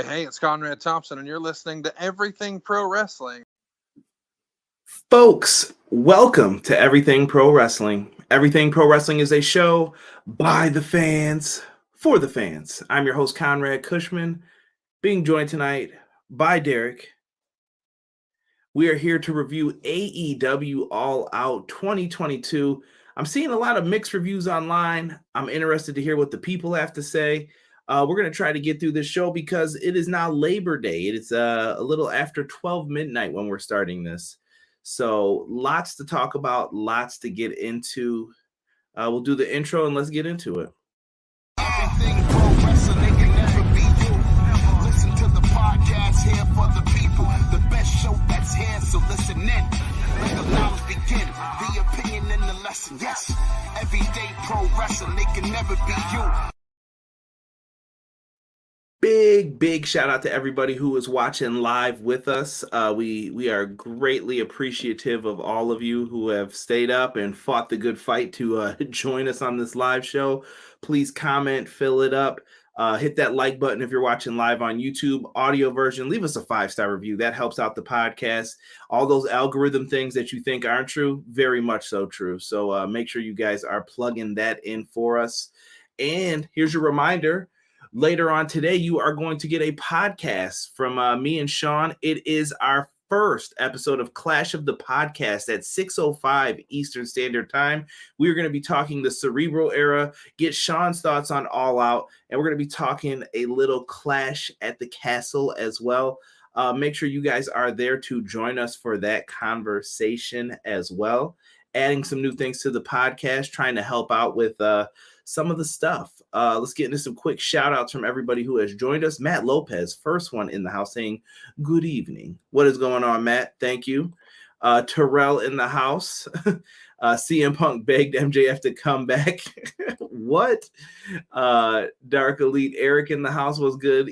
Hey, it's Conrad Thompson, and you're listening to Everything Pro Wrestling. Folks, welcome to Everything Pro Wrestling. Everything Pro Wrestling is a show by the fans, for the fans. I'm your host, Conrad Cushman, being joined tonight by Derek. We are here to review AEW All Out 2022. I'm seeing a lot of mixed reviews online. I'm interested to hear what the people have to say. We're going to try to get through this show because it is now Labor Day. It's a little after 12 midnight when we're starting this. So lots to talk about, lots to get into. We'll do the intro and let's get into it. Everything pro wrestling, they can never be you. Listen to the podcast here for the people. The best show that's here, so listen in. Let the knowledge begin. The opinion and the lesson, yes. Everyday pro wrestling, they can never be you. Big shout out to everybody who is watching live with us. We are greatly appreciative of all of you who have stayed up and fought the good fight to join us on this live show. Please comment, fill it up, hit that like button if you're watching live on YouTube. Audio version, leave us a 5-star review. That helps out the podcast. All those algorithm things that you think aren't true, very much so true. So make sure you guys are plugging that in for us. And here's your reminder. Later on today, you are going to get a podcast from me and Sean. It is our first episode of Clash of the Podcast at 6:05 Eastern Standard Time. We are going to be talking the Cerebral era, get Sean's thoughts on All Out, and we're going to be talking a little Clash at the Castle as well. Make sure you guys are there to join us for that conversation as well. Adding some new things to the podcast, trying to help out with some of the stuff. Let's get into some quick shout outs from everybody who has joined us. Matt Lopez, first one in the house, saying good evening. What is going on, Matt? Thank you. Terrell in the house. CM Punk begged MJF to come back. What? Dark Elite Eric in the house was good.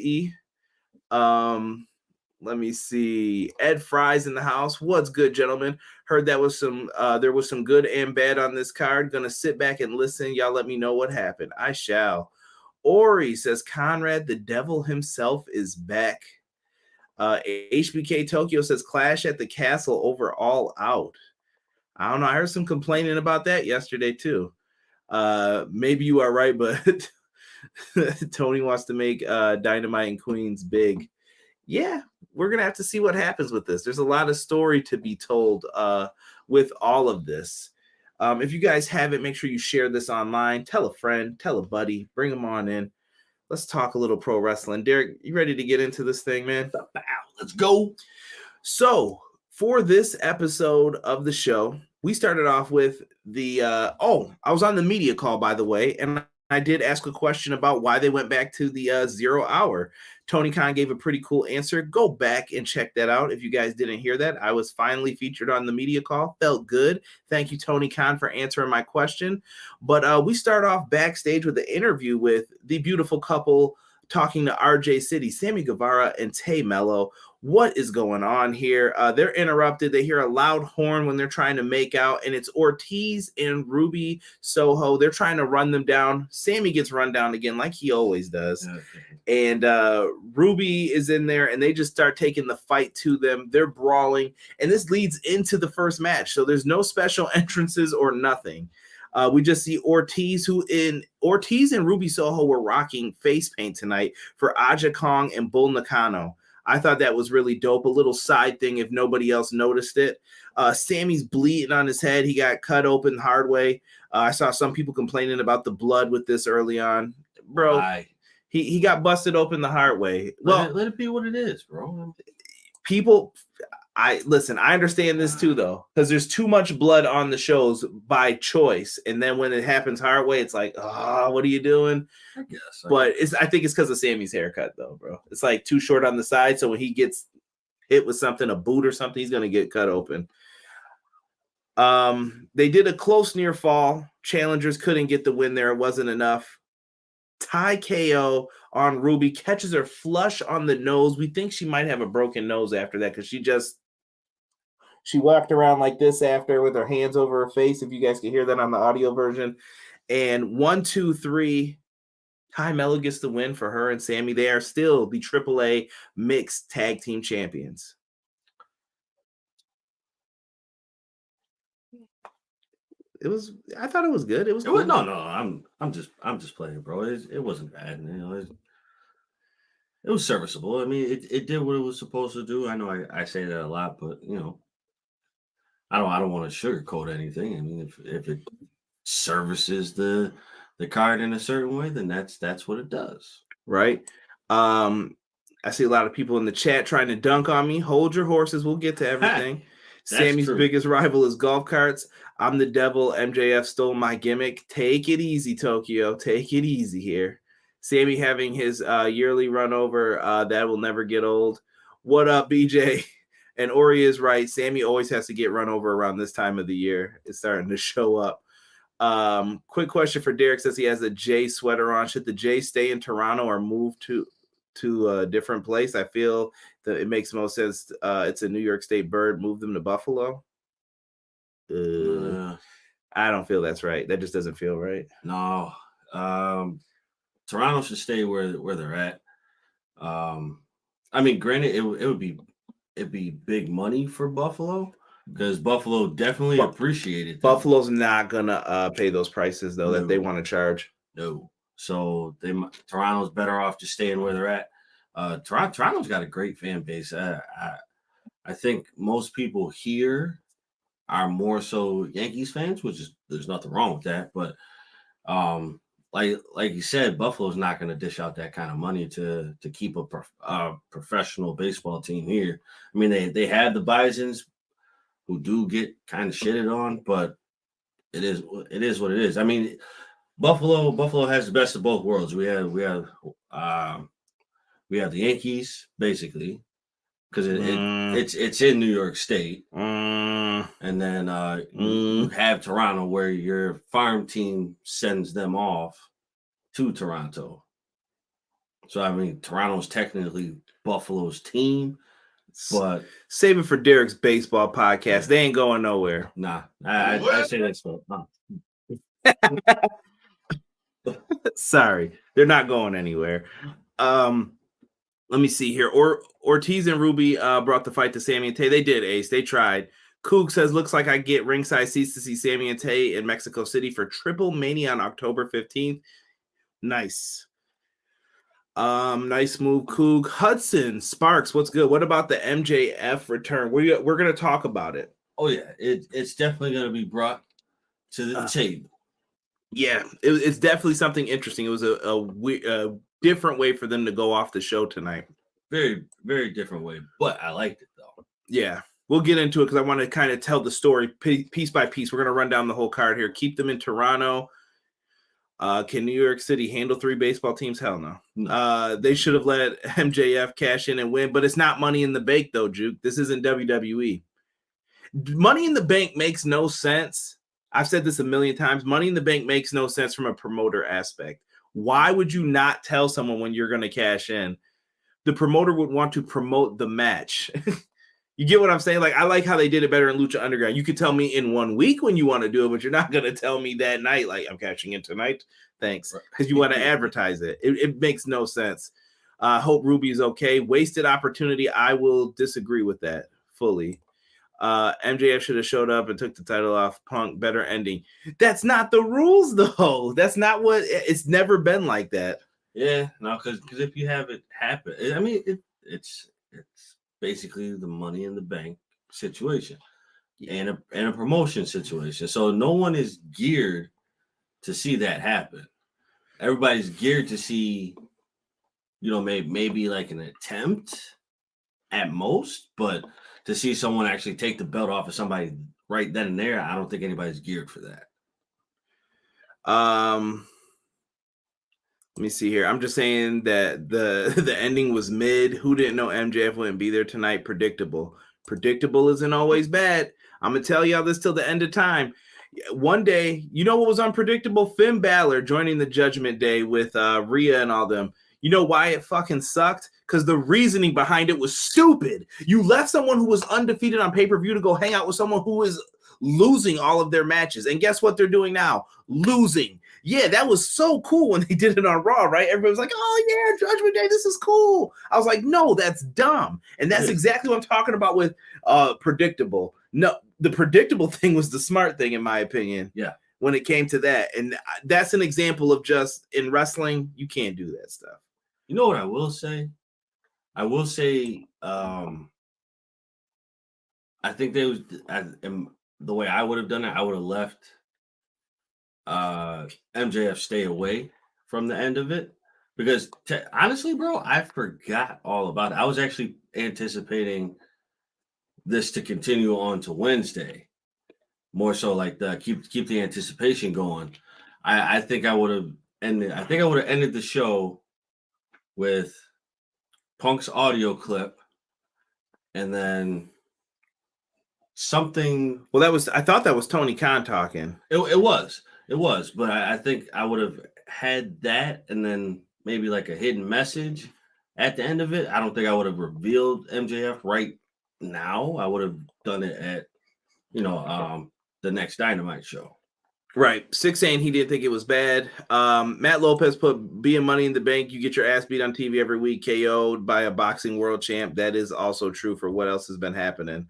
Let me see. Ed Fry's in the house. What's good, gentlemen? Heard that was there was some good and bad on this card. Gonna sit back and listen. Y'all let me know what happened. I shall. Ori says, Conrad, the devil himself is back. HBK Tokyo says, Clash at the Castle over All Out. I don't know. I heard some complaining about that yesterday, too. Maybe you are right, but Tony wants to make Dynamite and Queens big. Yeah, we're going to have to see what happens with this. There's a lot of story to be told with all of this. If you guys haven't, make sure you share this online. Tell a friend, tell a buddy, bring them on in. Let's talk a little pro wrestling. Derek, you ready to get into this thing, man? Let's go. So for this episode of the show, we started off with the, I was on the media call, by the way, and I did ask a question about why they went back to the 0 hour. Tony Khan gave a pretty cool answer. Go back and check that out. If you guys didn't hear that, I was finally featured on the media call. Felt good. Thank you, Tony Khan, for answering my question. But we start off backstage with an interview with the beautiful couple talking to RJ City, Sammy Guevara and Melo. What is going on here? They're interrupted. They hear a loud horn when they're trying to make out, and it's Ortiz and Ruby Soho. They're trying to run them down. Sammy gets run down again like he always does. Okay. And Ruby is in there, and they just start taking the fight to them. They're brawling, and this leads into the first match. So there's no special entrances or nothing. We just see Ortiz and Ruby Soho were rocking face paint tonight for Aja Kong and Bull Nakano. I thought that was really dope. A little side thing if nobody else noticed it. Sammy's bleeding on his head. He got cut open hard way. I saw some people complaining about the blood with this early on. Bro, he got busted open the hard way. Well, let it be what it is, bro. People, I understand this too, though, because there's too much blood on the shows by choice. And then when it happens hard way, it's like, what are you doing? I guess. I think it's because of Sammy's haircut, though, bro. It's like too short on the side. So when he gets hit with something, a boot or something, he's going to get cut open. They did a close near fall. Challengers couldn't get the win there. It wasn't enough. Tie KO on Ruby, catches her flush on the nose. We think she might have a broken nose after that because she walked around like this after with her hands over her face. If you guys can hear that on the audio version. And 1, 2, 3, Melo gets the win for her and Sammy. They are still the AAA mixed tag team champions. I thought it was good. It was cool. No. I'm just playing, bro. It wasn't bad. You know, it was serviceable. I mean, it did what it was supposed to do. I know I say that a lot, but you know, I don't want to sugarcoat anything. I mean, if it services the card in a certain way, then that's what it does. Right. I see a lot of people in the chat trying to dunk on me. Hold your horses. We'll get to everything. Sammy's biggest rival is golf carts. I'm the devil. MJF stole my gimmick. Take it easy, Tokyo. Take it easy here. Sammy having his yearly run over. That will never get old. What up, BJ? And Ori is right. Sammy always has to get run over around this time of the year. It's starting to show up. Quick question for Derek. Says he has a J sweater on. Should the J stay in Toronto or move to a different place? I feel that it makes most sense. It's a New York State bird. Move them to Buffalo. I don't feel that's right. That just doesn't feel right. No. Toronto should stay where they're at. I mean, granted, it'd be big money for Buffalo because Buffalo definitely appreciated that. Buffalo's not gonna pay those prices though that they want to charge. No. So Toronto's better off just staying where they're at. Toronto's got a great fan base. I think most people here are more so Yankees fans, which is there's nothing wrong with that. But like you said, Buffalo's not going to dish out that kind of money to keep a professional baseball team here. I mean, they have the Bisons who do get kind of shitted on, but it is what it is. I mean, Buffalo has the best of both worlds. We have the Yankees basically because it's in New York State, and then you have Toronto where your farm team sends them off to Toronto. So I mean, Toronto's technically Buffalo's team, but save it for Derek's baseball podcast. They ain't going nowhere. Nah, I say that stuff. Sorry, they're not going anywhere. Let me see here. Ortiz and Ruby brought the fight to Sammy and Tay. They did, Ace. They tried. Coog says, looks like I get ringside seats to see Sammy and Tay in Mexico City for Triple Mania on October 15th. Nice. Nice move, Coog. Hudson, Sparks, what's good? What about the MJF return? We're going to talk about it. Oh, yeah. It's definitely going to be brought to the table. Yeah, it's definitely something interesting. It was a different way for them to go off the show tonight. Very, very different way, but I liked it, though. Yeah, we'll get into it because I want to kind of tell the story piece by piece. We're going to run down the whole card here. Keep them in Toronto. Can New York City handle 3 baseball teams? Hell no. They should have let MJF cash in and win, but it's not Money in the Bank, though, Juke. This isn't WWE. Money in the Bank makes no sense. I've said this a million times. Money in the Bank makes no sense from a promoter aspect. Why would you not tell someone when you're going to cash in? The promoter would want to promote the match. You get what I'm saying? Like, I like how they did it better in Lucha Underground. You could tell me in 1 week when you want to do it, but you're not going to tell me that night, like, I'm cashing in tonight. Thanks. Because you want to advertise it. It makes no sense. Hope Ruby is okay. Wasted opportunity. I will disagree with that fully. MJF should have showed up and took the title off Punk. Better ending. That's not the rules, though. That's not what it's never been like that. Yeah, no, because if you have it happen, I mean, it's basically the Money in the Bank situation and a promotion situation. So no one is geared to see that happen. Everybody's geared to see, maybe like an attempt at most, but to see someone actually take the belt off of somebody right then and there, I don't think anybody's geared for that. Let me see here. I'm just saying that the ending was mid. Who didn't know MJF wouldn't be there tonight? Predictable. Predictable isn't always bad. I'm going to tell y'all this till the end of time. One day, you know what was unpredictable? Finn Balor joining the Judgment Day with Rhea and all them. You know why it fucking sucked? Because the reasoning behind it was stupid. You left someone who was undefeated on pay-per-view to go hang out with someone who is losing all of their matches. And guess what they're doing now? Losing. Yeah, that was so cool when they did it on Raw, right? Everybody was like, oh, yeah, Judgment Day, this is cool. I was like, no, that's dumb. And that's exactly what I'm talking about with predictable. No, the predictable thing was the smart thing, in my opinion. Yeah. When it came to that. And that's an example of just in wrestling, you can't do that stuff. You know what I will say? I will say, I think the way I would have done it, I would have left MJF stay away from the end of it, because honestly, bro, I forgot all about it. I was actually anticipating this to continue on to Wednesday, more so like keep the anticipation going. I think I would have ended the show with Punk's audio clip, and then something. Well, I thought that was Tony Khan talking. It was, but I think I would have had that, and then maybe like a hidden message at the end of it. I don't think I would have revealed MJF right now. I would have done it at, the next Dynamite show. Right. 6 saying he didn't think it was bad. Matt Lopez put being Money in the Bank, you get your ass beat on TV every week, KO'd by a boxing world champ. That is also true for what else has been happening.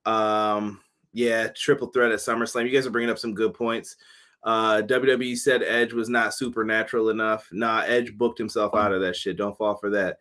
Yeah, triple threat at SummerSlam. You guys are bringing up some good points. WWE said Edge was not supernatural enough. Nah, Edge booked himself out of that shit. Don't fall for that.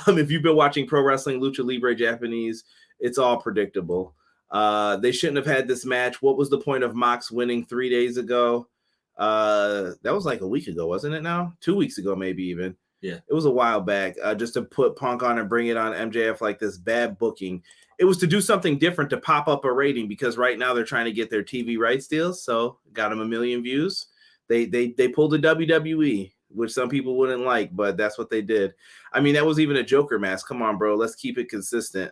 If you've been watching pro wrestling, Lucha Libre Japanese, it's all predictable. They shouldn't have had this match. What was the point of Mox winning 3 days ago? That was like a week ago, wasn't it now? 2 weeks ago, maybe even. Yeah. It was a while back. Just to put Punk on and bring it on MJF like this bad booking. It was to do something different to pop up a rating, because right now they're trying to get their TV rights deals. So got them 1 million views. They pulled a WWE, which some people wouldn't like, but that's what they did. I mean, that was even a Joker mask. Come on, bro. Let's keep it consistent.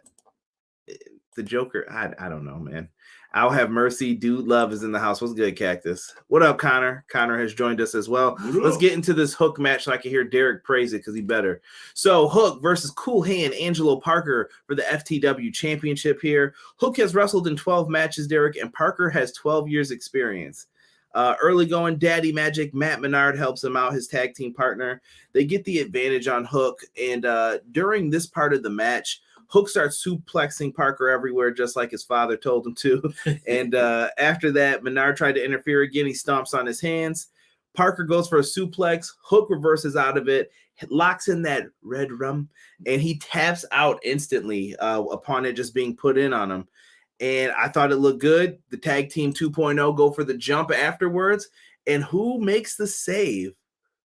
The Joker, I don't know, man. I'll have mercy. Dude Love is in the house. What's good, Cactus? What up, Connor? Connor has joined us as well. Let's get into this Hook match so I can hear Derek praise it, because he better. So Hook versus Cool Hand Angelo Parker for the FTW championship here. Hook has wrestled in 12 matches, Derek, and Parker has 12 years experience. Early going Daddy Magic, Matt Menard helps him out, his tag team partner. They get the advantage on Hook, and during this part of the match, Hook starts suplexing Parker everywhere, just like his father told him to. And after that, Menard tried to interfere again. He stomps on his hands. Parker goes for a suplex. Hook reverses out of it, locks in that red rum, and he taps out instantly upon it just being put in on him. And I thought it looked good. The tag team 2.0 go for the jump afterwards. And who makes the save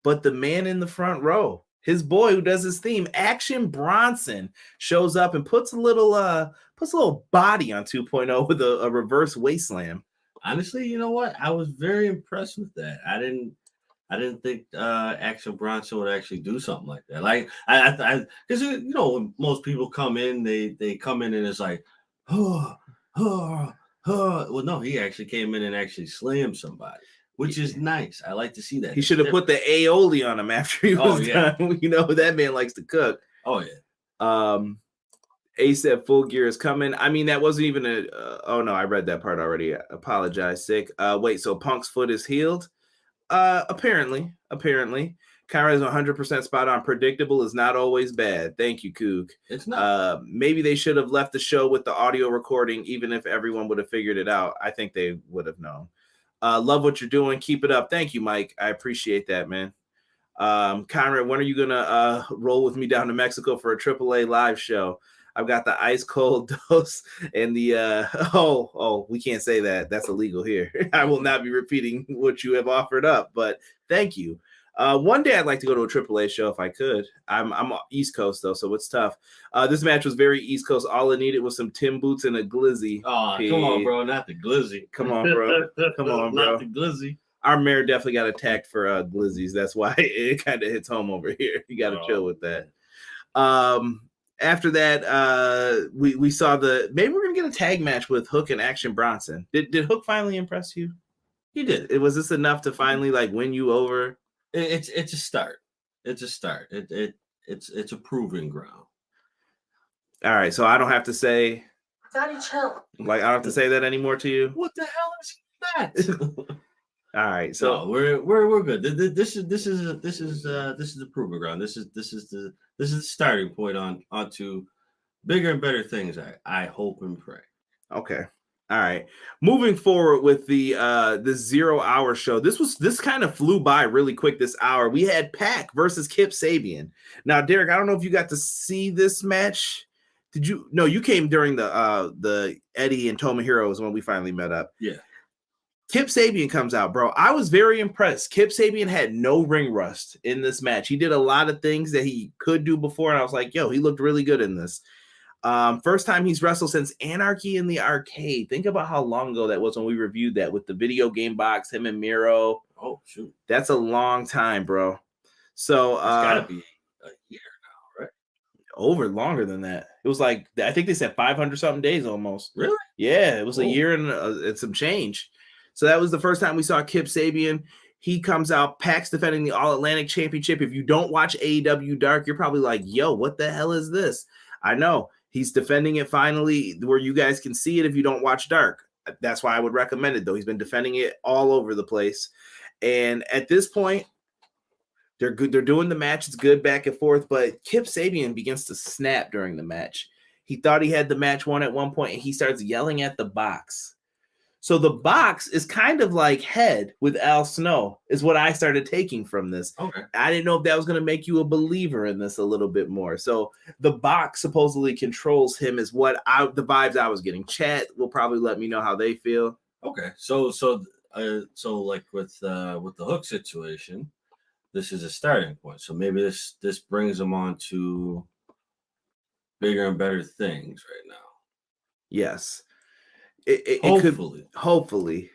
but the man in the front row? His boy who does his theme, Action Bronson, shows up and puts a little body on 2.0 with a reverse waist slam. Honestly, you know what? I was very impressed with that. I didn't think Action Bronson would actually do something like that. Like I because when most people come in, they come in and it's like, well, no, he actually came in and actually slammed somebody, which is nice. I like to see that. He should have put the aioli on him after he was done. That man likes to cook. Oh, yeah. A said Full Gear is coming. I mean, that wasn't even oh, no, I read that part already. I apologize, sick. Wait, so Punk's foot is healed? Apparently. Kyra is 100% spot on. Predictable is not always bad. Thank you, Coog. It's not. Maybe they should have left the show with the audio recording, even if everyone would have figured it out. I think they would have known. Love what you're doing. Keep it up. Thank you, Mike. I appreciate that, man. Conrad, when are you gonna roll with me down to Mexico for a AAA live show? I've got the ice cold dose and the we can't say that. That's illegal here. I will not be repeating what you have offered up, but thank you. One day I'd like to go to a AAA show if I could. I'm East Coast though, so it's tough. This match was very East Coast. All it needed was some Tim boots and a glizzy. Oh, come on, bro, not the glizzy. Come on, bro. Come on, bro. Not the glizzy. Our mayor definitely got attacked for glizzies. That's why it kind of hits home over here. You got to chill with that. After that, we saw maybe we're gonna get a tag match with Hook and Action Bronson. Did Hook finally impress you? He did. Was this enough to finally win you over? It's a start. It's a start. It's a proving ground. All right, so I don't have to say. Daddy, chill. I don't have to say that anymore to you. What the hell is that? All right, so no, we're good. This is the proving ground. This is the starting point onto bigger and better things. I hope and pray. okay. All right. Moving forward with the 0 hour show. This kind of flew by really quick this hour. We had Pac versus Kip Sabian. Now, Derek, I don't know if you got to see this match. Did you? No, you came during the Eddie and Tomohiro is when we finally met up. Yeah. Kip Sabian comes out, bro. I was very impressed. Kip Sabian had no ring rust in this match. He did a lot of things that he could do before, and I was like, yo, he looked really good in this. First time he's wrestled since Anarchy in the Arcade. Think about how long ago that was when we reviewed that with the video game box, him and Miro. Oh, shoot. That's a long time, bro. So It's gotta be a year now, right? Over longer than that. It was like, I think they said 500 something days almost. Really? Yeah, it was a year and some change. So that was the first time we saw Kip Sabian. He comes out, Pac's defending the All Atlantic Championship. If you don't watch AEW Dark, you're probably like, yo, what the hell is this? I know. He's defending it finally where you guys can see it if you don't watch Dark. That's why I would recommend it, though. He's been defending it all over the place. And at this point, they're good. They're doing the match. It's good back and forth. But Kip Sabian begins to snap during the match. He thought he had the match won at one point, and he starts yelling at the box. So the box is kind of like Head with Al Snow is what I started taking from this. Okay. I didn't know if that was going to make you a believer in this a little bit more. So the box supposedly controls him is what the vibes I was getting. Chat will probably let me know how they feel. Okay. So like with the Hook situation, this is a starting point. So maybe this brings them on to bigger and better things right now. Yes. Hopefully.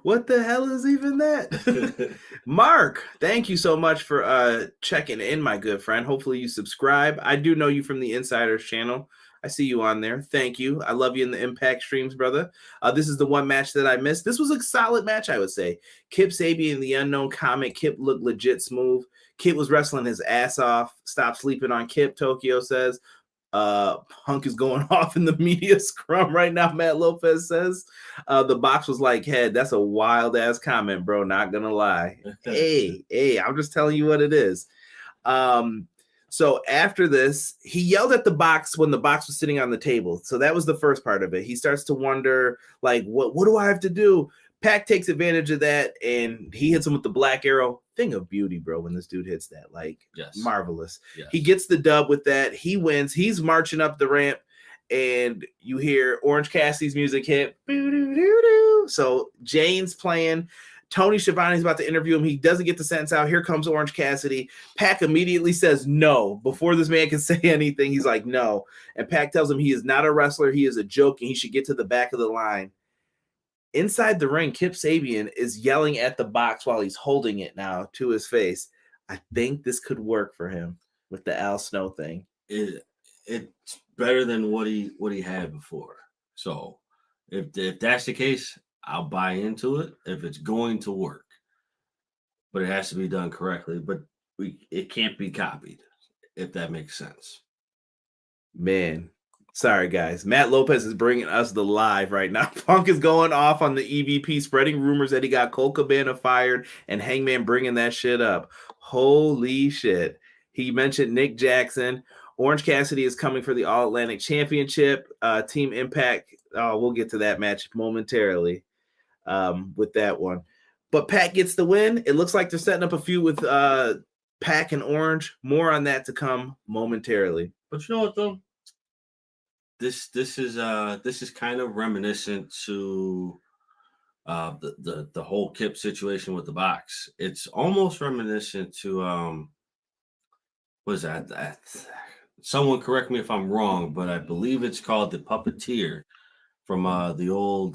What the hell is even that? Mark, thank you so much for checking in, my good friend. Hopefully you subscribe. I do know you from the Insiders channel. I see you on there. Thank you. I love you in the Impact streams, brother. This is the one match that I missed. This was a solid match, I would say. Kip Sabian, the unknown comic. Kip looked legit smooth. Kip was wrestling his ass off. Stop sleeping on Kip, Tokyo says. Punk is going off in the media scrum right now, Matt Lopez says. The box was like, Head, that's a wild ass comment, bro. Not gonna lie. hey, I'm just telling you what it is. So after this, he yelled at the box when the box was sitting on the table. So that was the first part of it. He starts to wonder, like, what do I have to do? Pac takes advantage of that, and he hits him with the black arrow. Thing of beauty, bro, when this dude hits that. Like, yes. Marvelous. Yes. He gets the dub with that. He wins. He's marching up the ramp, and you hear Orange Cassidy's music hit. So Jane's playing. Tony Schiavone's about to interview him. He doesn't get the sentence out. Here comes Orange Cassidy. Pac immediately says no. Before this man can say anything, he's like, no. And Pac tells him he is not a wrestler. He is a joke, and he should get to the back of the line. Inside the ring, Kip Sabian is yelling at the box while he's holding it now to his face. I think this could work for him with the Al Snow thing. It's better than what he had before. So if that's the case, I'll buy into it if it's going to work. But it has to be done correctly. But it can't be copied, if that makes sense. Man. Sorry, guys. Matt Lopez is bringing us the live right now. Punk is going off on the EVP, spreading rumors that he got Colt Cabana fired and Hangman bringing that shit up. Holy shit. He mentioned Nick Jackson. Orange Cassidy is coming for the All Atlantic Championship. Team Impact. We'll get to that match momentarily with that one. But Pac gets the win. It looks like they're setting up a feud with Pac and Orange. More on that to come momentarily. But you know what, though? This is kind of reminiscent to the whole Kip situation with the box. It's almost reminiscent to what is that? Someone correct me if I'm wrong, but I believe it's called The Puppeteer from the old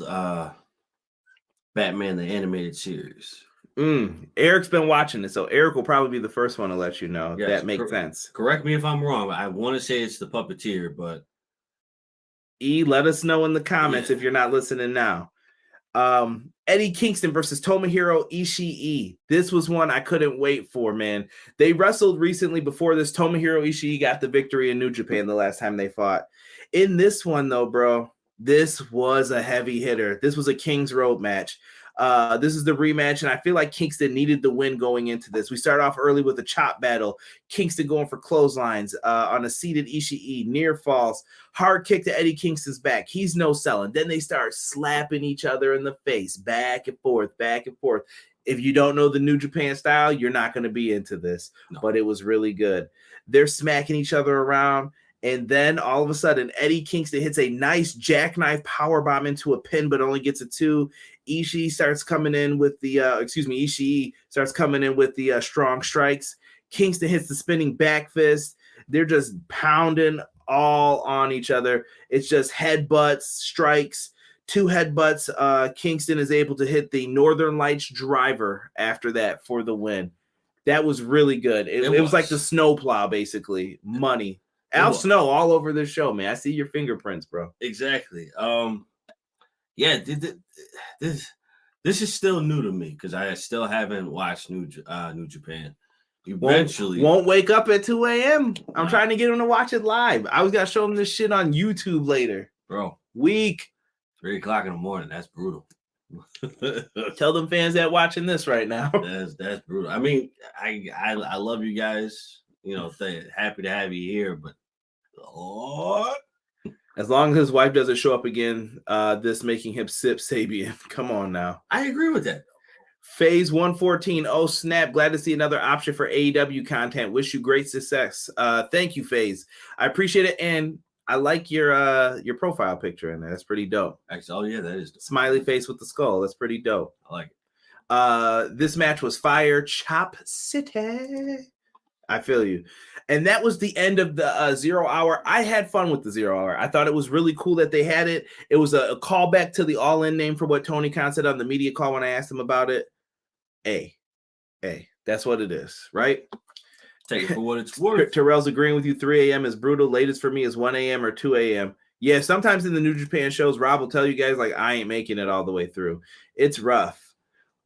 Batman the Animated Series. Eric's been watching it, so Eric will probably be the first one to let you know. Yes, that makes sense. Correct me if I'm wrong. I want to say it's The Puppeteer, but let us know in the comments if you're not listening now. Eddie Kingston versus Tomohiro Ishii. This was one I couldn't wait for, man. They wrestled recently before this. Tomohiro Ishii got the victory in New Japan the last time they fought. In this one, though, bro, this was a heavy hitter. This was a King's Road match. This is the rematch, and I feel like Kingston needed the win going into this. We start off early with a chop battle. Kingston going for clotheslines on a seated Ishii, near falls, hard kick to Eddie Kingston's back. He's no selling. Then they start slapping each other in the face, back and forth, back and forth. If you don't know the New Japan style, you're not going to be into this, but it was really good. They're smacking each other around. And then all of a sudden, Eddie Kingston hits a nice jackknife powerbomb into a pin, but only gets a 2. Ishii starts coming in with the Ishii starts coming in with the strong strikes. Kingston hits the spinning back fist. They're just pounding all on each other. It's just headbutts, strikes, 2 headbutts. Kingston is able to hit the Northern Lights driver after that for the win. That was really good. It was like the snowplow, basically. Money. Al Snow all over this show, man. I see your fingerprints, bro. Exactly. Yeah, this is still new to me because I still haven't watched New Japan. Eventually, won't wake up at 2 a.m. I'm trying to get him to watch it live. I was gonna show him this shit on YouTube later. Bro, weak. 3 o'clock in the morning. That's brutal. Tell them fans that watching this right now. That's brutal. I mean, I love you guys. You know, happy to have you here, but as long as his wife doesn't show up again, this making him sip Sabian. Come on now. I agree with that. Phase 114. Oh snap! Glad to see another option for AEW content. Wish you great success. Thank you, Phase. I appreciate it, and I like your profile picture in there. That's pretty dope. Actually, oh yeah, that is dope. Smiley face with the skull. That's pretty dope. I like it. This match was fire. Chop City. I feel you. And that was the end of the 0 hour. I had fun with the 0 hour. I thought it was really cool that they had it. It was a callback to the All In name for what Tony Khan said on the media call when I asked him about it. That's what it is, right? Take it for what it's worth. Terrell's agreeing with you. 3 a.m. is brutal. Latest for me is 1 a.m. or 2 a.m. Yeah, sometimes in the New Japan shows, Rob will tell you guys, like, I ain't making it all the way through. It's rough.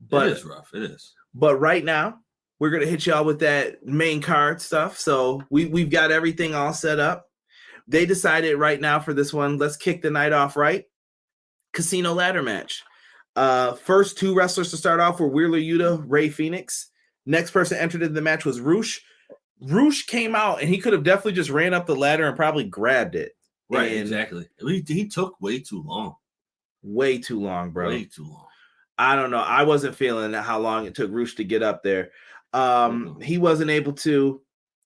But it is rough. It is. But right now, we're going to hit y'all with that main card stuff. So we've got everything all set up. They decided right now for this one, let's kick the night off right. Casino ladder match. First 2 wrestlers to start off were Wheeler Yuta, Ray Phoenix. Next person entered into the match was Roosh. Roosh came out, and he could have definitely just ran up the ladder and probably grabbed it. Right, exactly. He took way too long. Way too long, bro. Way too long. I don't know. I wasn't feeling how long it took Roosh to get up there. He wasn't able to.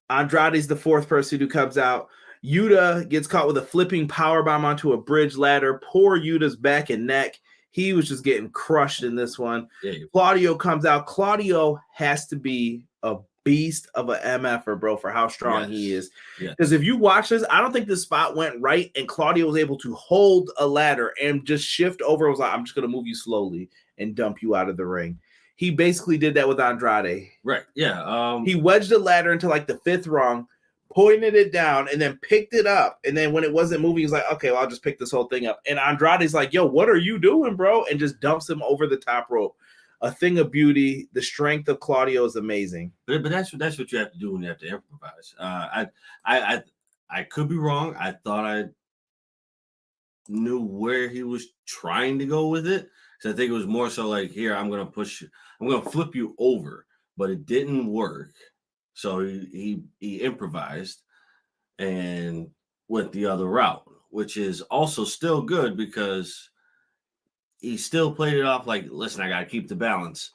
Andrade's the 4th person who comes out. Yuta gets caught with a flipping powerbomb onto a bridge ladder. Poor Yuta's back and neck. He was just getting crushed in this one. Yeah. Claudio comes out. Claudio has to be a beast of a MFer, bro, for how strong he is. Because if you watch this, I don't think this spot went right, and Claudio was able to hold a ladder and just shift over. It was like, I'm just going to move you slowly and dump you out of the ring. He basically did that with Andrade. Right. Yeah. He wedged the ladder into like the 5th rung, pointed it down, and then picked it up. And then when it wasn't moving, he's like, okay, well, I'll just pick this whole thing up. And Andrade's like, yo, what are you doing, bro? And just dumps him over the top rope. A thing of beauty. The strength of Claudio is amazing. But that's what you have to do when you have to improvise. I could be wrong. I thought I knew where he was trying to go with it. So I think it was more so like, here, I'm going to push you. I'm going to flip you over. But it didn't work. So he improvised and went the other route, which is also still good because he still played it off like, listen, I got to keep the balance.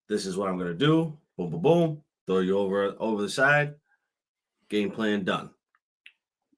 This is what I'm going to do. Boom, boom, boom. Throw you over the side. Game plan done.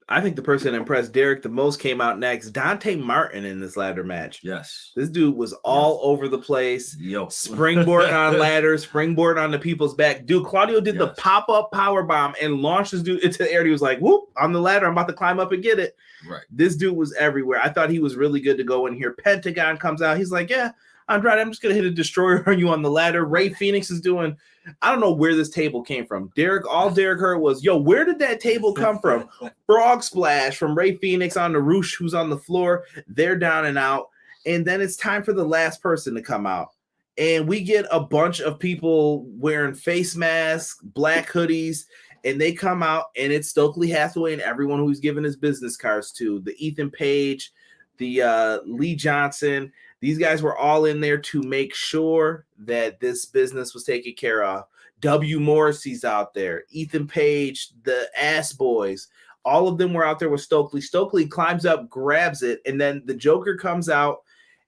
I think the person that impressed Derek the most came out next. Dante Martin in this ladder match. Yes. This dude was all over the place. Yo. Springboard on ladders, springboard on the people's back. Dude, Claudio did the pop-up power bomb and launched this dude into the air. He was like, whoop, on the ladder. I'm about to climb up and get it. Right. This dude was everywhere. I thought he was really good to go in here. Pentagon comes out. He's like, yeah, Andrade, I'm just going to hit a destroyer on you on the ladder. Ray Phoenix is doing, I don't know where this table came from. All Derek heard was, yo, where did that table come from? Frog splash from Ray Phoenix on the Roosh, who's on the floor. They're down and out. And then it's time for the last person to come out. And we get a bunch of people wearing face masks, black hoodies, and they come out, and it's Stokely Hathaway and everyone who's given his business cards to. The Ethan Page, the Lee Johnson. These guys were all in there to make sure that this business was taken care of. W. Morrissey's out there. Ethan Page, the Ass Boys. All of them were out there with Stokely. Stokely climbs up, grabs it, and then the Joker comes out,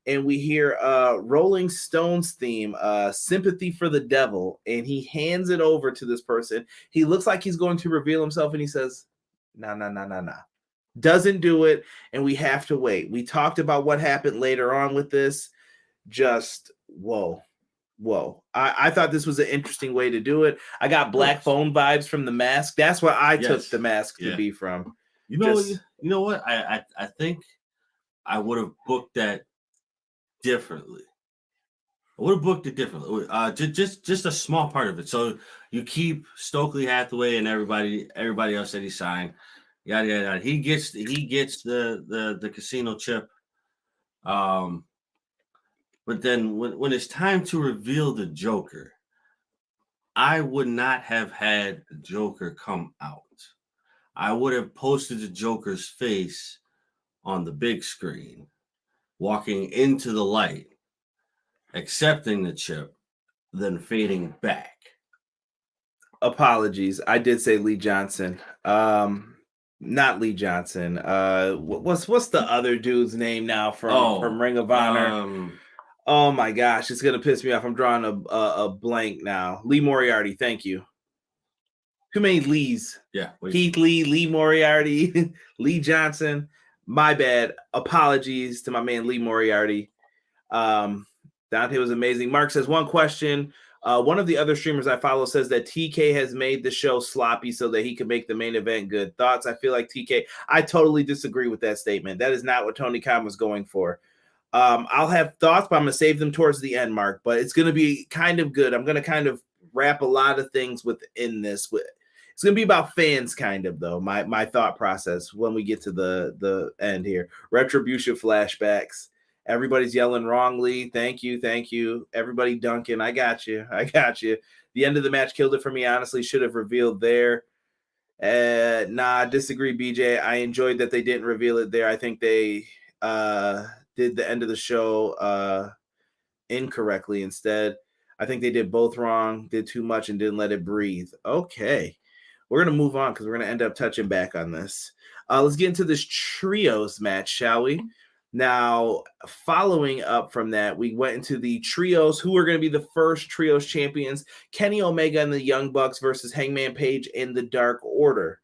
and we hear Rolling Stones theme, Sympathy for the Devil, and he hands it over to this person. He looks like he's going to reveal himself, and he says, nah. Doesn't do it, and we have to wait. We talked about what happened later on with this. Just, whoa. I thought this was an interesting way to do it. I got Black Phone vibes from the mask. That's what I took the mask to be from. You know what? I think I would have booked that differently. I would have booked it differently. Just a small part of it. So you keep Stokely Hathaway and everybody else that he signed. Yada yada yada. He gets the casino chip. But then when it's time to reveal the Joker, I would not have had the Joker come out. I would have posted the Joker's face on the big screen, walking into the light, accepting the chip, then fading back. Apologies. I did say Lee Johnson. Not Lee Johnson. What's the other dude's name now from Ring of Honor? Oh my gosh, it's gonna piss me off. I'm drawing a blank now. Lee Moriarty, thank you. Too many Lees. Yeah. Keith Lee, Lee Moriarty, Lee Johnson. My bad. Apologies to my man Lee Moriarty. Dante was amazing. Mark says, one question. One of the other streamers I follow says that TK has made the show sloppy so that he can make the main event good. Thoughts? I feel like TK. I totally disagree with that statement. That is not what Tony Khan was going for. I'll have thoughts, but I'm going to save them towards the end, Mark. But it's going to be kind of good. I'm going to kind of wrap a lot of things within this. It's going to be about fans, kind of, though, my thought process when we get to the end here. Retribution flashbacks. Everybody's yelling wrongly. Thank you. Everybody dunking. I got you. The end of the match killed it for me, honestly. Should have revealed there. Nah, disagree, BJ. I enjoyed that they didn't reveal it there. I think they did the end of the show incorrectly instead. I think they did both wrong, did too much, and didn't let it breathe. Okay. We're going to move on because we're going to end up touching back on this. Let's get into this trios match, shall we? Now, following up from that, we went into the trios. Who are going to be the first trios champions? Kenny Omega and the Young Bucks versus Hangman Page and the Dark Order.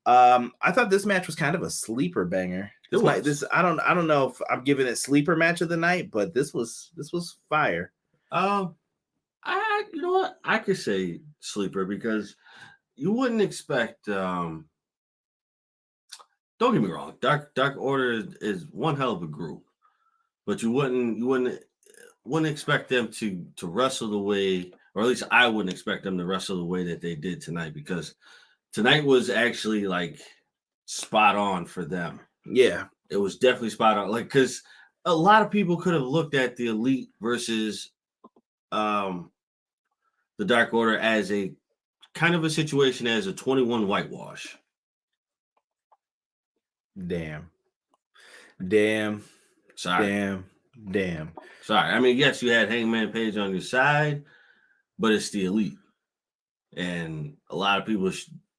I thought this match was kind of a sleeper banger. I don't know if I'm giving it sleeper match of the night, but this was fire. You know what? I could say sleeper because you wouldn't expect. Don't get me wrong, Dark Order is one hell of a group, but you wouldn't expect them to wrestle the way, or at least I wouldn't expect them to wrestle the way that they did tonight, because tonight was actually like spot on for them. Yeah, it was definitely spot on. Like, because a lot of people could have looked at the Elite versus the Dark Order as a kind of a situation as a 21 whitewash. Damn. Sorry. Damn. Sorry. I mean, yes, you had Hangman Page on your side, but it's the Elite. And a lot of people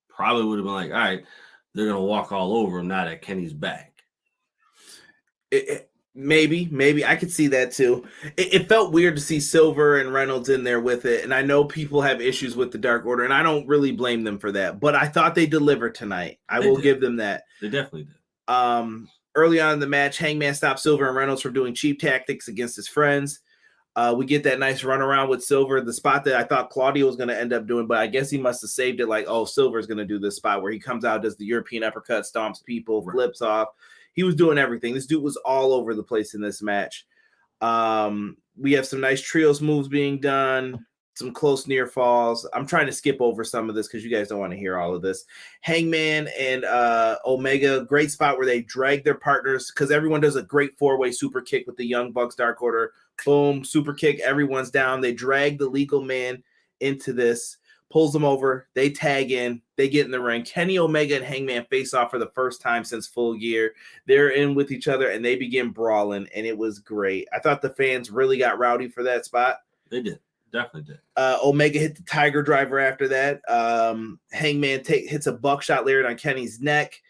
probably would have been like, all right, they're going to walk all over him now that Kenny's back. Maybe. I could see that too. It felt weird to see Silver and Reynolds in there with it. And I know people have issues with the Dark Order, and I don't really blame them for that. But I thought they delivered tonight. I will give them that. They definitely did. Early on in the match, Hangman stopped Silver and Reynolds from doing cheap tactics against his friends. We get that nice runaround with Silver, the spot that I thought Claudio was going to end up doing, but I guess he must have saved it like, oh, Silver's going to do this spot where he comes out, does the European uppercut, stomps people, flips off. He was doing everything. This dude was all over the place in this match. We have some nice trios moves being done, some close near falls. I'm trying to skip over some of this because you guys don't want to hear all of this. Hangman and Omega, great spot where they drag their partners because everyone does a great four-way super kick with the Young Bucks, Dark Order. Boom, super kick. Everyone's down. They drag the legal man into this, pulls them over. They tag in. They get in the ring. Kenny Omega and Hangman face off for the first time since Full Gear. They're in with each other, and they begin brawling, and it was great. I thought the fans really got rowdy for that spot. They did. Definitely did. Omega hit the Tiger Driver after that. Hangman hits a buckshot lariat on Kenny's neck.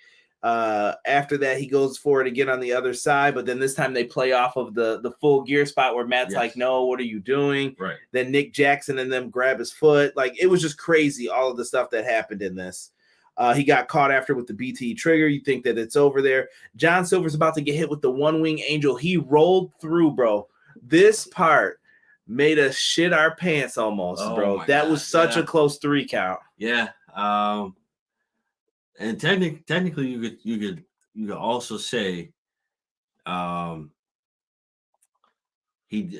After that, he goes for it again on the other side, but then this time they play off of the Full Gear spot where Matt's like, no, what are you doing? Right. Then Nick Jackson and them grab his foot. Like, it was just crazy, all of the stuff that happened in this. He got caught after with the BT trigger. You think that it's over there. John Silver's about to get hit with the One Wing Angel. He rolled through, bro. This part made us shit our pants almost, bro. That was such a close 3 count. Yeah. And technically, you could also say, he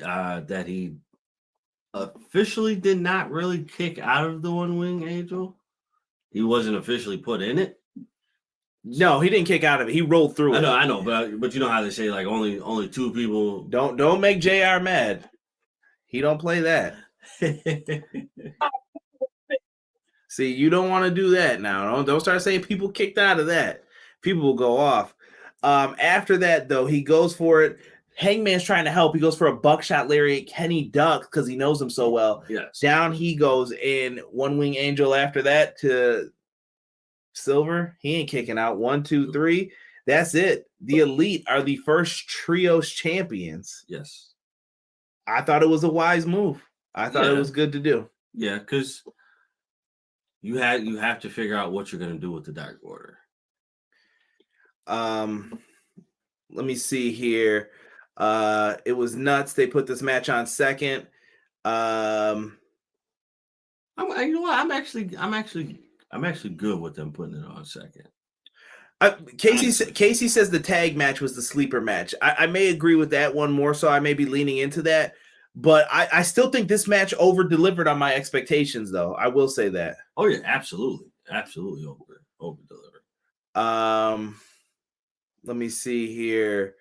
officially did not really kick out of the One Wing Angel. He wasn't officially put in it. No, he didn't kick out of it. He rolled through it. I know, but you know how they say like only 2 people. Don't make JR mad. He don't play that. See, you don't want to do that now. Don't start saying people kicked out of that. People will go off. After that, though, he goes for it. Hangman's trying to help. He goes for a buckshot lariat. Kenny ducks because he knows him so well. Yes. Down he goes in. One Wing Angel after that to Silver. He ain't kicking out. 1, 2, 3. That's it. The Elite are the first trios champions. Yes. I thought it was a wise move. I thought it was good to do. Yeah, because you have to figure out what you're going to do with the Dark Order. Let me see here. It was nuts. They put this match on second. You know what? I'm actually good with them putting it on second. Casey says the tag match was the sleeper match. I may agree with that one more, so I may be leaning into that. But I still think this match over-delivered on my expectations, though. I will say that. Oh, yeah, absolutely. Absolutely over-delivered. Let me see here.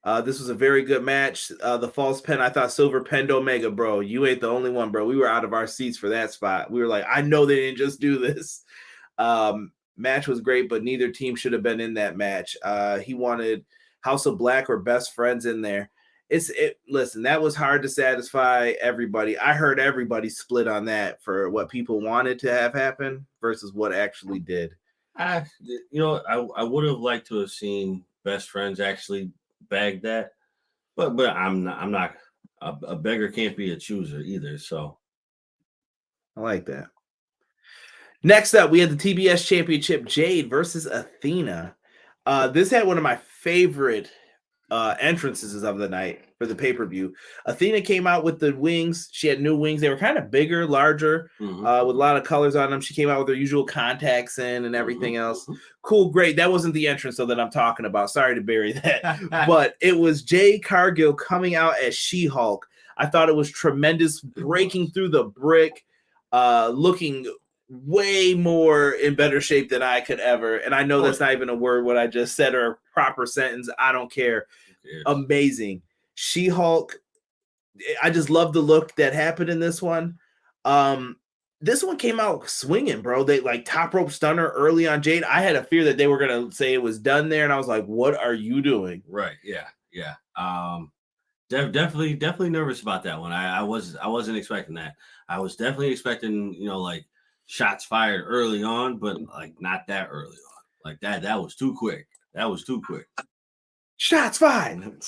This was a very good match. The false pen, I thought Silver penned Omega, bro. You ain't the only one, bro. We were out of our seats for that spot. We were like, I know they didn't just do this. Match was great, but neither team should have been in that match. He wanted House of Black or Best Friends in there. Listen, that was hard to satisfy everybody. I heard everybody split on that for what people wanted to have happen versus what actually did. I would have liked to have seen Best Friends actually bag that, but I'm not a beggar can't be a chooser either. So I like that. Next up, we had the TBS Championship, Jade versus Athena. This had one of my favorite entrances of the night for the pay-per-view. Athena came out with the wings. She had new wings. They were kind of bigger, larger, with a lot of colors on them. She came out with her usual contacts in and everything else. Cool, great. That wasn't the entrance, though, that I'm talking about. Sorry to bury that. But it was Jade Cargill coming out as She-Hulk. I thought it was tremendous, breaking through the brick, looking way more in better shape than I could ever. And I know that's not even a word what I just said or a proper sentence. I don't care. Amazing. She-Hulk. I just love the look that happened in this one. This one came out swinging, bro. They like top rope stunner early on Jade. I had a fear that they were going to say it was done there. And I was like, what are you doing? Right. Yeah. Definitely nervous about that one. I wasn't expecting that. I was definitely expecting, like shots fired early on, but like not that early on. Like that was too quick. That was too quick. Shots fired.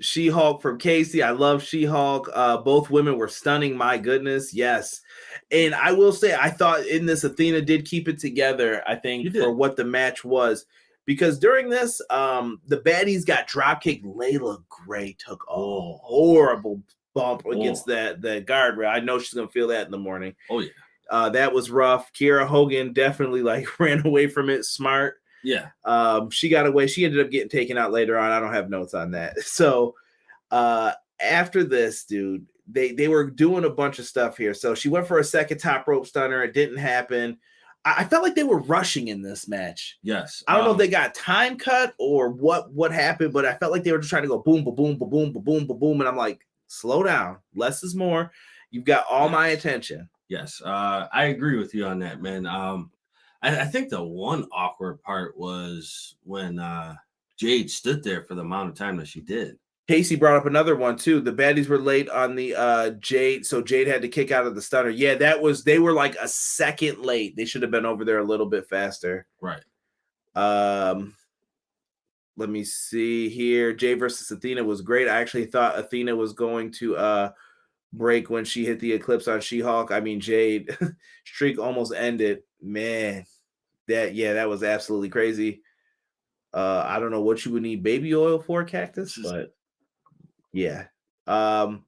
She-Hulk from Casey. I love She-Hulk. Both women were stunning. My goodness. Yes. And I will say, I thought in this, Athena did keep it together, I think, for what the match was. Because during this, the baddies got dropkicked. Layla Gray took a horrible bump against that guardrail. I know she's going to feel that in the morning. Oh, yeah. That was rough. Kiera Hogan definitely ran away from it. Smart. Yeah. She got away. She ended up getting taken out later on. I don't have notes on that. So after this, dude, they were doing a bunch of stuff here. So she went for a second top rope stunner. It didn't happen. I felt like they were rushing in this match. Yes. I don't know if they got time cut or what happened, but I felt like they were just trying to go boom, boom, boom, boom, boom, boom, boom, boom. And I'm like, slow down. Less is more. You've got all my attention. Yes, I agree with you on that, man. I think the one awkward part was when Jade stood there for the amount of time that she did. Casey brought up another one too. The baddies were late on the Jade, so Jade had to kick out of the stunner. Yeah, they were like a second late. They should have been over there a little bit faster. Right. Let me see here. Jade versus Athena was great. I actually thought Athena was going to break when she hit the Eclipse on She-Hulk. I mean, Jade streak almost ended. Man, that was absolutely crazy. I don't know what you would need baby oil for, Cactus, but yeah. I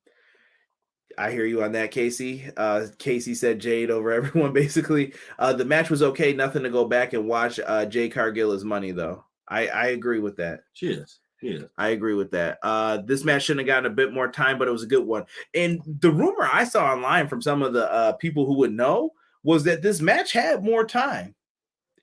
hear you on that, Casey. Casey said Jade over everyone, basically. The match was okay. Nothing to go back and watch. Jade Cargill is money, though. I agree with that. She is. Yeah, I agree with that. This match shouldn't have gotten a bit more time, but it was a good one. And the rumor I saw online from some of the people who would know was that this match had more time.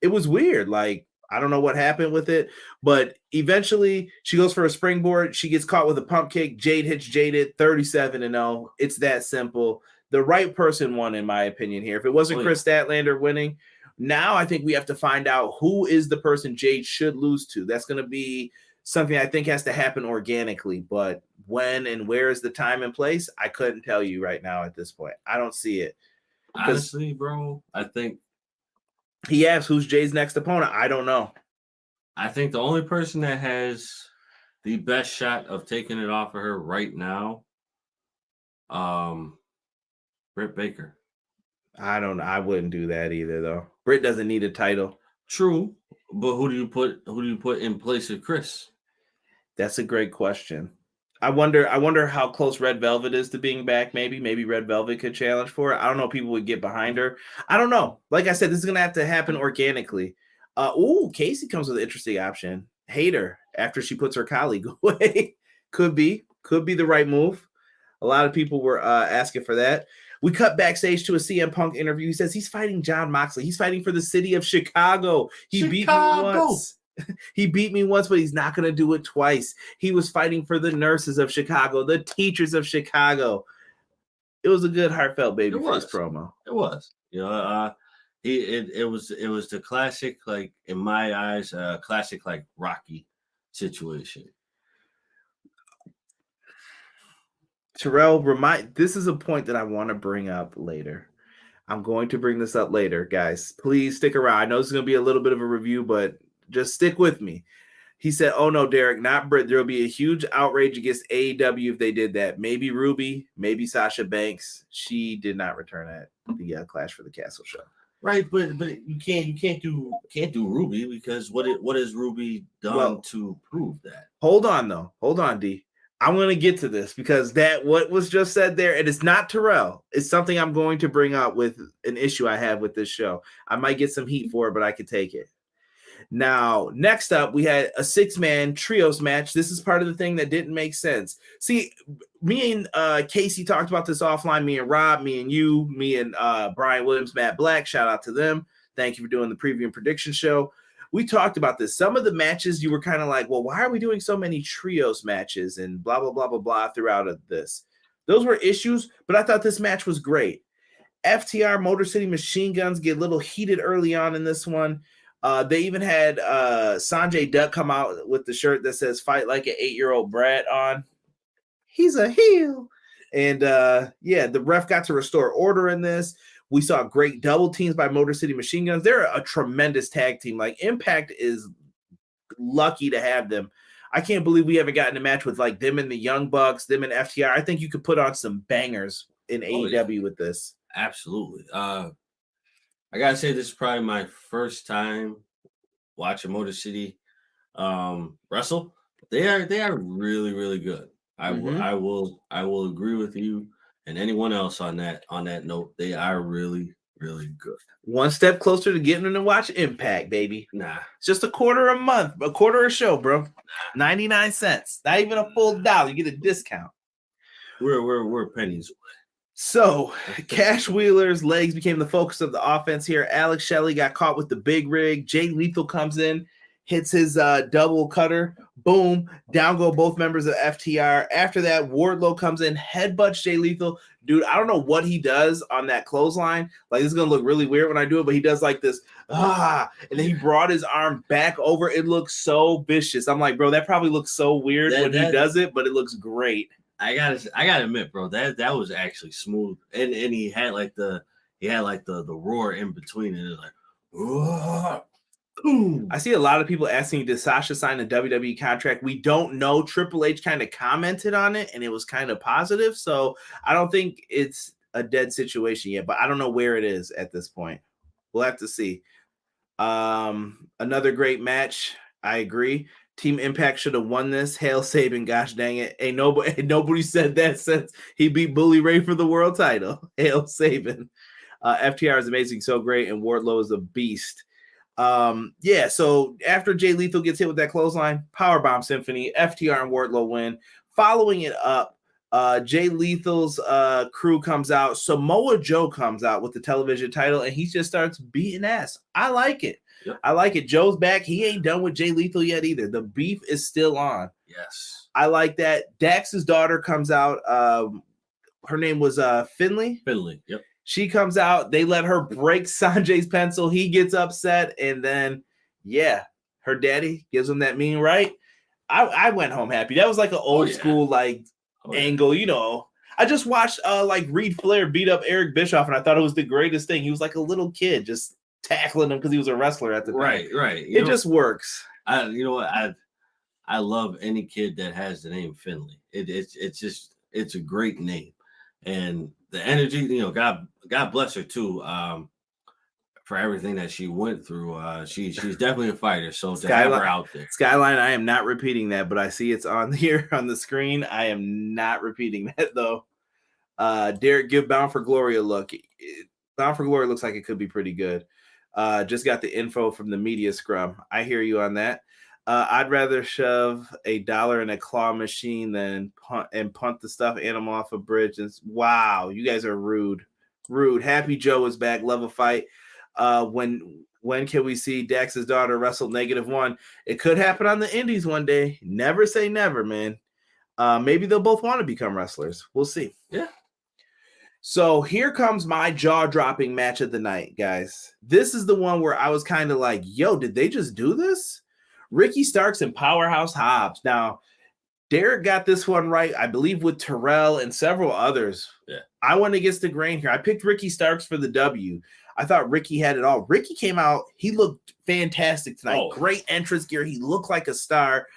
It was weird. Like, I don't know what happened with it, but eventually she goes for a springboard. She gets caught with a pump kick. Jade hits Jaded 37-0. It's that simple. The right person won, in my opinion, here. If it wasn't Chris Statlander winning, now I think we have to find out who is the person Jade should lose to. That's going to be something I think has to happen organically, but when and where is the time and place? I couldn't tell you right now at this point. I don't see it. Honestly, bro, I think he asked who's Jay's next opponent. I don't know. I think the only person that has the best shot of taking it off of her right now, Britt Baker. I don't know. I wouldn't do that either, though. Britt doesn't need a title. True, but who do you put in place of Chris? That's a great question. I wonder how close Red Velvet is to being back. Maybe Red Velvet could challenge for it. I don't know if people would get behind her. I don't know. Like I said, this is gonna have to happen organically. Casey comes with an interesting option. Hater after she puts her colleague away. Could be the right move. A lot of people were asking for that. We cut backstage to a CM Punk interview. He says he's fighting Jon Moxley. He's fighting for the city of Chicago. He beat me once. He beat me once, but he's not going to do it twice. He was fighting for the nurses of Chicago, the teachers of Chicago. It was a good, heartfelt babyface promo. It was. You know, it was the classic, like in my eyes, classic like Rocky situation. Terrell, this is a point that I want to bring up later. I'm going to bring this up later, guys. Please stick around. I know this is going to be a little bit of a review, but just stick with me. He said, oh, no, Derek, not Britt. There will be a huge outrage against AEW if they did that. Maybe Ruby, maybe Sasha Banks. She did not return at the Clash for the Castle show. Right, but you can't do Ruby because what has Ruby done to prove that? Hold on, D. I'm going to get to this because what was just said there, and it's not Terrell. It's something I'm going to bring up with an issue I have with this show. I might get some heat for it, but I could take it. Now, next up, we had a 6-man trios match. This is part of the thing that didn't make sense. See, me and Casey talked about this offline. Me and Rob, me and you, me and Brian Williams, Matt Black. Shout out to them. Thank you for doing the preview and prediction show. We talked about this. Some of the matches you were kind of like, well, why are we doing so many trios matches and blah, blah, blah, blah, blah throughout of this? Those were issues, but I thought this match was great. FTR Motor City Machine Guns get a little heated early on in this one. They even had Sanjay Dutt come out with the shirt that says fight like an 8-year-old brat on. He's a heel. And the ref got to restore order in this. We saw great double teams by Motor City Machine Guns. They're a tremendous tag team. Like, Impact is lucky to have them. I can't believe we haven't gotten a match with like them and the Young Bucks, them and FTR. I think you could put on some bangers in AEW with this. Absolutely. I gotta say, this is probably my first time watching Motor City wrestle. They are really, really good. I will agree with you and anyone else on that note. They are really, really good. One step closer to getting them to watch Impact, baby. Nah, it's just a quarter a show, bro. 99 cents, not even a full $1. You get a discount. We're pennies away. So, Cash Wheeler's legs became the focus of the offense here. Alex Shelley got caught with the big rig. Jay Lethal comes in. hits his double cutter. Boom, down go both members of FTR. After that, Wardlow comes in, headbutts Jay Lethal. Dude, I don't know what he does on that clothesline. Like, this is going to look really weird when I do it, but he does like this, and then he brought his arm back over. It looks so vicious. I'm like, bro, that probably looks so weird when he does it, but it looks great. I gotta admit, bro, that was actually smooth. And he had like the roar in between it. It's like, whoa. I see a lot of people asking, did Sasha sign a WWE contract? We don't know. Triple H kind of commented on it, and it was kind of positive. So I don't think it's a dead situation yet, but I don't know where it is at this point. We'll have to see. Another great match. I agree. Team Impact should have won this. Hail Sabian, gosh dang it. Ain't nobody said that since he beat Bully Ray for the world title. Hail Sabian. FTR is amazing, so great, and Wardlow is a beast. So after Jay Lethal gets hit with that clothesline, Powerbomb Symphony, FTR and Wardlow win. Following it up, Jay Lethal's crew comes out. Samoa Joe comes out with the television title, and he just starts beating ass. I like it. Yep. I like it. Joe's back. He ain't done with Jay Lethal yet either. The beef is still on. Yes. I like that. Dax's daughter comes out. Her name was Finley. Finley, yep. She comes out. They let her break Sanjay's pencil. He gets upset. And then, her daddy gives him that mean right. I went home happy. That was like an old school angle, you know. I just watched Reed Flair beat up Eric Bischoff, and I thought it was the greatest thing. He was like a little kid just tackling him because he was a wrestler at the time. Right. It just works. You know what? I love any kid that has the name Finley. It's a great name. And the energy, you know, God bless her too, for everything that she went through. She's definitely a fighter. So to have her out there. Skyline, I am not repeating that, but I see it's on here on the screen. I am not repeating that though. Derek, give Bound for Glory a look. Bound for Glory looks like it could be pretty good. Just got the info from the media scrum. I hear you on that. I'd rather shove $1 in a claw machine than punt the stuffed animal off a bridge. Wow, you guys are rude. Happy Joe is back. Love a fight. When can we see Dax's daughter wrestle -1? It could happen on the Indies one day. Never say never, man. Maybe they'll both want to become wrestlers. We'll see. Yeah. So here comes my jaw-dropping match of the night, guys. This is the one where I was kind of like, yo, did they just do this? Ricky Starks and Powerhouse Hobbs. Now, Derek got this one right, I believe, with Terrell and several others. Yeah. I went against the grain here. I picked Ricky Starks for the W. I thought Ricky had it all. Ricky came out. He looked fantastic tonight. Oh. Great entrance gear. He looked like a star.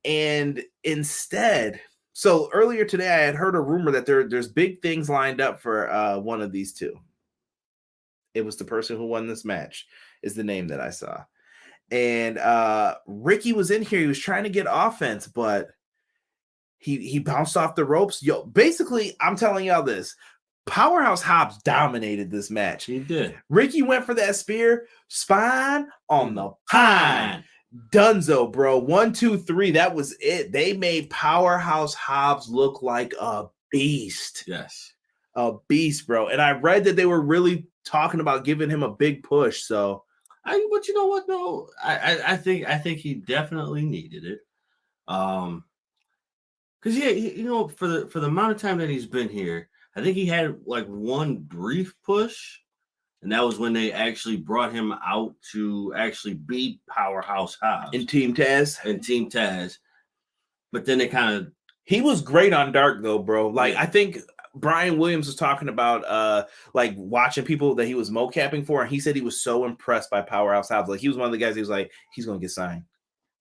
And instead, so earlier today, I had heard a rumor that there's big things lined up for one of these two. It was the person who won this match is the name that I saw. And Ricky was in here. He was trying to get offense, but he bounced off the ropes. Yo, basically, I'm telling y'all this. Powerhouse Hobbs dominated this match. He did. Ricky went for that spear. Spine on the pine. Dunzo, bro. 1, 2, 3. That was it. They made Powerhouse Hobbs look like a beast. Yes. A beast, bro. And I read that they were really talking about giving him a big push. So but you know what? No, I think he definitely needed it. Because you know, for the amount of time that he's been here, I think he had like one brief push, and that was when they actually brought him out to actually beat Powerhouse Hobbs in Team Taz. But then they kind of he was great on Dark though, bro. Like I think Brian Williams was talking about like watching people that he was mocapping for, and he said he was so impressed by Powerhouse Hobbs. Like he was one of the guys he was like, he's gonna get signed.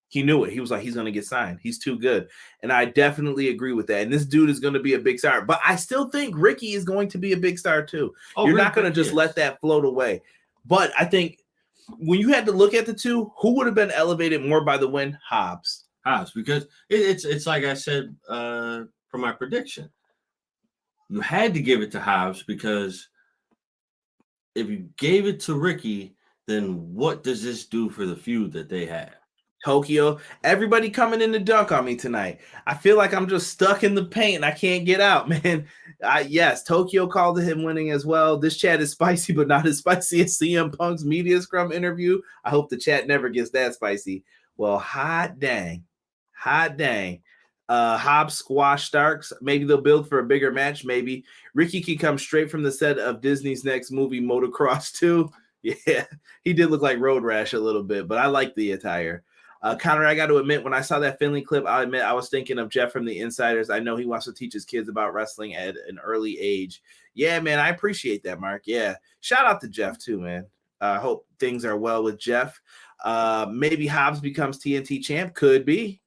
He knew it. He was like, he's gonna get signed. He's too good. And I definitely agree with that. And this dude is gonna be a big star. But I still think Ricky is going to be a big star too. You're not gonna just let that float away. But I think when you had to look at the two, who would have been elevated more by the win? Hobbs, because it's like I said for my prediction. You had to give it to Hobbs because if you gave it to Ricky, then what does this do for the feud that they have? Tokyo, everybody coming in to dunk on me tonight. I feel like I'm just stuck in the paint and I can't get out, man. Yes, Tokyo called him winning as well. This chat is spicy, but not as spicy as CM Punk's media scrum interview. I hope the chat never gets that spicy. Well, hot dang. Hobbs squash Starks. Maybe they'll build for a bigger match. Maybe Ricky can come straight from the set of Disney's next movie, Motocross 2. Yeah, he did look like Road Rash a little bit, but I like the attire. Connor, I got to admit, when I saw that Finley clip, I'll admit I was thinking of Jeff from the Insiders. I know he wants to teach his kids about wrestling at an early age. Yeah, man, I appreciate that, Mark. Yeah, shout out to Jeff too, man. I hope things are well with Jeff. Maybe Hobbs becomes TNT champ. Could be.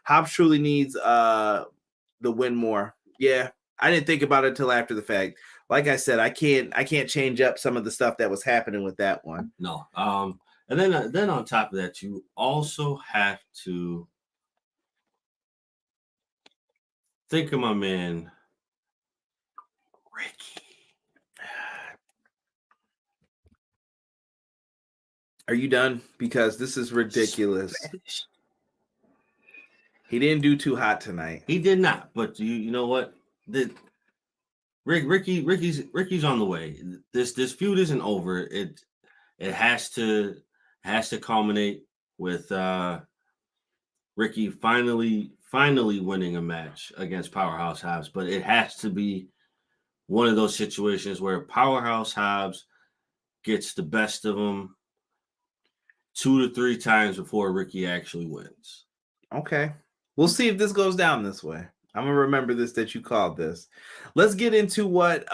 Hobbs truly needs the win more. Yeah, I didn't think about it until after the fact. Like I said, I can't change up some of the stuff that was happening with that one. No. And then on top of that, you also have to think of my man Ricky. Are you done? Because this is ridiculous. He didn't do too hot tonight. He did not, but you know what? Ricky's on the way. This feud isn't over. It has to culminate with Ricky finally winning a match against Powerhouse Hobbs, but it has to be one of those situations where Powerhouse Hobbs gets the best of him 2 to 3 times before Ricky actually wins. Okay. We'll see if this goes down this way. I'm going to remember this, that you called this. Let's get into what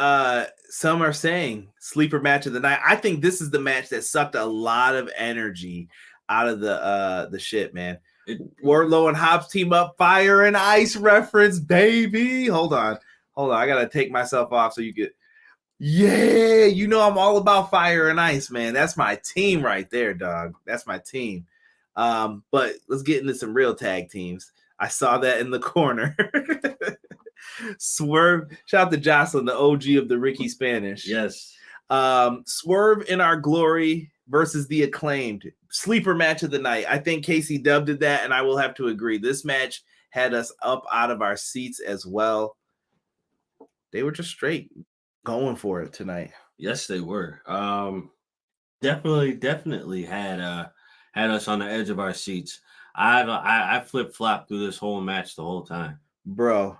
some are saying. Sleeper match of the night. I think this is the match that sucked a lot of energy out of the shit, man. Wardlow and Hobbs team up. Fire and Ice reference, baby. Hold on. I got to take myself off so you get... Yeah, you know I'm all about Fire and Ice, man. That's my team right there, dog. That's my team. But let's get into some real tag teams. I saw that in the corner. Swerve. Shout out to Jocelyn, the OG of the Ricky Spanish. Yes. Swerve in Our Glory versus the Acclaimed. Sleeper match of the night. I think Casey Dub did that, and I will have to agree. This match had us up out of our seats as well. They were just straight going for it tonight. Yes, they were. Definitely had us on the edge of our seats. I flip-flopped through this whole match the whole time. Bro,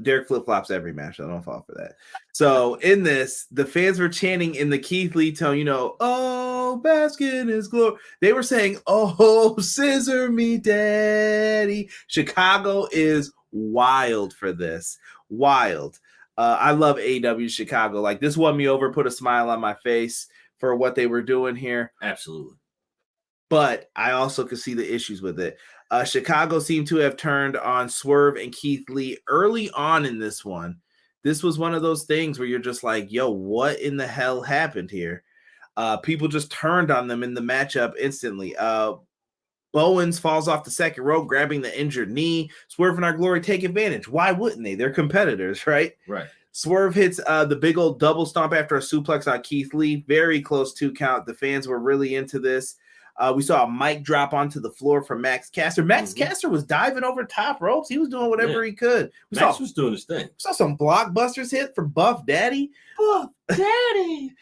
Derek flip-flops every match. I don't fall for that. So in this, the fans were chanting in the Keith Lee tone, oh, bask in his glory. They were saying, oh, scissor me, daddy. Chicago is wild for this. Wild. I love AEW Chicago. Like, this won me over, put a smile on my face for what they were doing here. Absolutely. But I also could see the issues with it. Chicago seemed to have turned on Swerve and Keith Lee early on in this one. This was one of those things where you're just like, yo, what in the hell happened here? People just turned on them in the matchup instantly. Bowens falls off the second rope, grabbing the injured knee. Swerve and Our Glory take advantage. Why wouldn't they? They're competitors, right? Right. Swerve hits the big old double stomp after a suplex on Keith Lee. Very close 2 count. The fans were really into this. We saw a mic drop onto the floor from Max Caster. Max Caster was diving over top ropes. He was doing whatever he could. Max was doing his thing. We saw some blockbusters hit from Buff Daddy. Buff Daddy.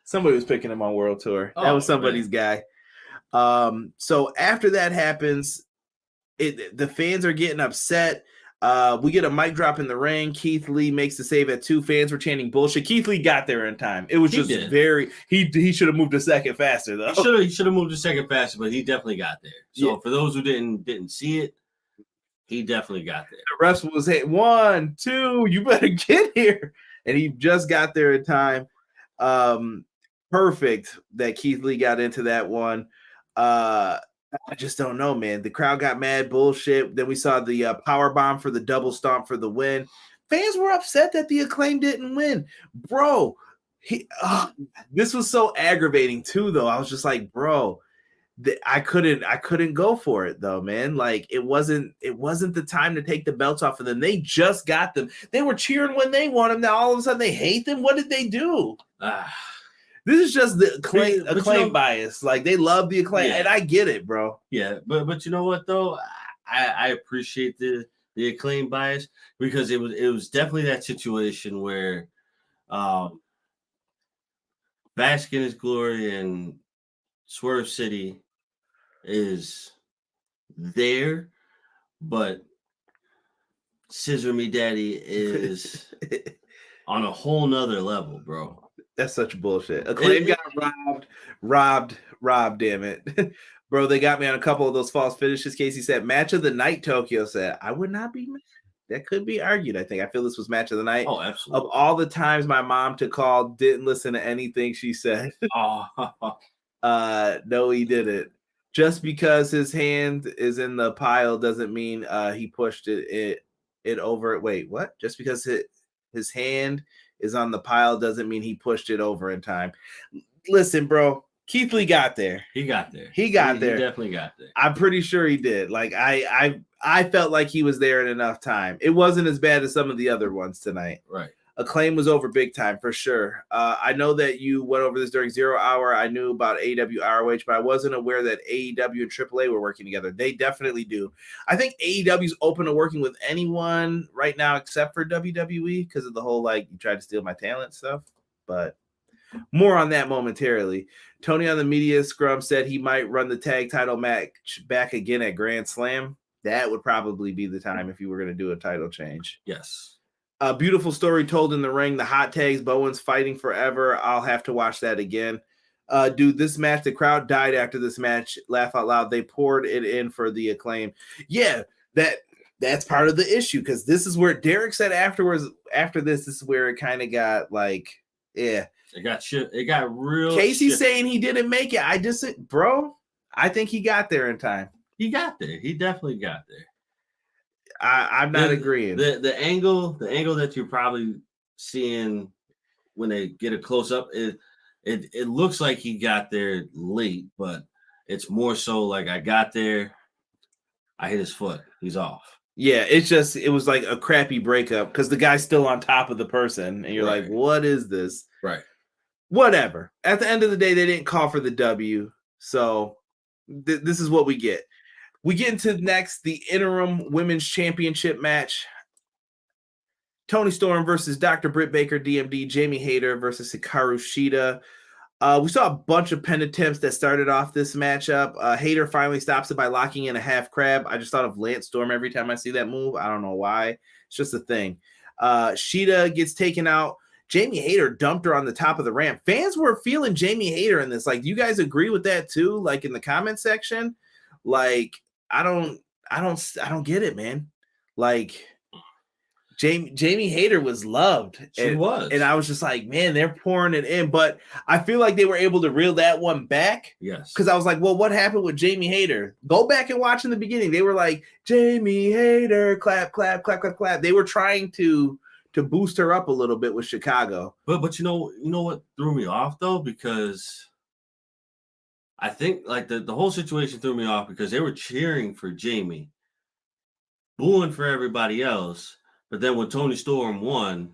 Somebody was picking him on World Tour. That was somebody's guy. So after that happens, the fans are getting upset. We get a mic drop in the ring. Keith Lee makes the save at 2. Fans were chanting bullshit. Keith Lee got there in time. It was just he should have moved a second faster though. He should have moved a second faster, but he definitely got there. So for those who didn't see it, he definitely got there. The rest was hit 1, 2. You better get here, and he just got there in time. Perfect that Keith Lee got into that one. I just don't know, man. The crowd got mad, bullshit. Then we saw the power bomb for the double stomp for the win. Fans were upset that the Acclaim didn't win, bro. This was so aggravating too, though. I was just like, bro, I couldn't go for it though, man. Like it wasn't the time to take the belts off of them. They just got them. They were cheering when they won them. Now all of a sudden they hate them. What did they do? This is just the Acclaim bias. Like they love the Acclaim, and I get it, bro. Yeah, but you know what though? I appreciate the Acclaim bias because it was definitely that situation where bask in his glory and Swerve City is there, but Scissor Me Daddy is on a whole nother level, bro. That's such bullshit. Acclaim got robbed, damn it. Bro, they got me on a couple of those false finishes. Casey said, match of the night, Tokyo said. I would not be mad. That could be argued, I think. I feel this was match of the night. Oh, absolutely. Of all the times my mom to call, didn't listen to anything she said. No, he didn't. Just because his hand is in the pile doesn't mean he pushed it over. Wait, what? Just because his hand is on the pile doesn't mean he pushed it over in time. Listen, bro, Keith Lee got there. He got there. He definitely got there. I'm pretty sure he did. Like I felt like he was there in enough time. It wasn't as bad as some of the other ones tonight. Right. Acclaim was over big time for sure. I know that you went over this during 0 Hour. I knew about AEW ROH, but I wasn't aware that AEW and AAA were working together. They definitely do. I think AEW's open to working with anyone right now except for WWE because of the whole like you tried to steal my talent stuff. But more on that momentarily. Tony on the media scrum said he might run the tag title match back again at Grand Slam. That would probably be the time if you were going to do a title change. Yes. A beautiful story told in the ring. The hot tags, Bowen's fighting forever. I'll have to watch that again. Dude, this match, the crowd died after this match. Laugh out loud. They poured it in for the Acclaim. Yeah, that's part of the issue because this is where Derek said afterwards. After this is where it kind of got like, yeah, it got shit. It got real. Casey's saying he didn't make it. I think he got there in time. He got there. He definitely got there. I'm not agreeing. The angle that you're probably seeing when they get a close up, it looks like he got there late, but it's more so like I got there, I hit his foot, he's off. Yeah, it was like a crappy breakup because the guy's still on top of the person, and you're like, what is this? Right. Whatever. At the end of the day, they didn't call for the W, so this is what we get. We get into next, the interim women's championship match. Toni Storm versus Dr. Britt Baker, DMD, Jamie Hayter versus Hikaru Shida. We saw a bunch of pin attempts that started off this matchup. Hayter finally stops it by locking in a half crab. I just thought of Lance Storm every time I see that move. I don't know why. It's just a thing. Shida gets taken out. Jamie Hayter dumped her on the top of the ramp. Fans were feeling Jamie Hayter in this. Like, do you guys agree with that too? Like in the comment section? Like, I don't get it, man. Like Jamie Hayter was loved. She was. And I was just like, man, they're pouring it in. But I feel like they were able to reel that one back. Yes. Because I was like, well, what happened with Jamie Hayter? Go back and watch in the beginning. They were like, Jamie Hayter, clap, clap, clap, clap, clap. They were trying to boost her up a little bit with Chicago. But you know what threw me off though? Because I think like the whole situation threw me off because they were cheering for Jamie, booing for everybody else. But then when Toni Storm won,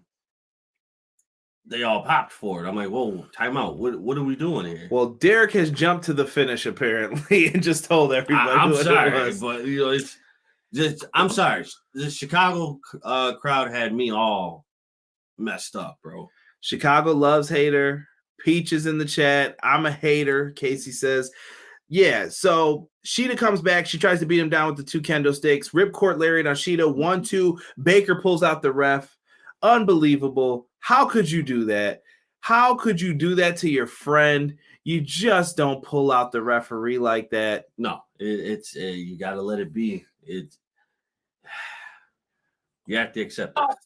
they all popped for it. I'm like, whoa, time out. What are we doing here? Well, Derek has jumped to the finish apparently and just told everybody. I'm sorry, but it's just I'm sorry. The Chicago crowd had me all messed up, bro. Chicago loves Hayter. Peach is in the chat. I'm a hater, Casey says. Yeah, so Shida comes back. She tries to beat him down with the two kendo sticks. Ripcord lariat on Shida. 1-2. Baker pulls out the ref. Unbelievable. How could you do that? How could you do that to your friend? You just don't pull out the referee like that. No, it's you got to let it be. You have to accept it.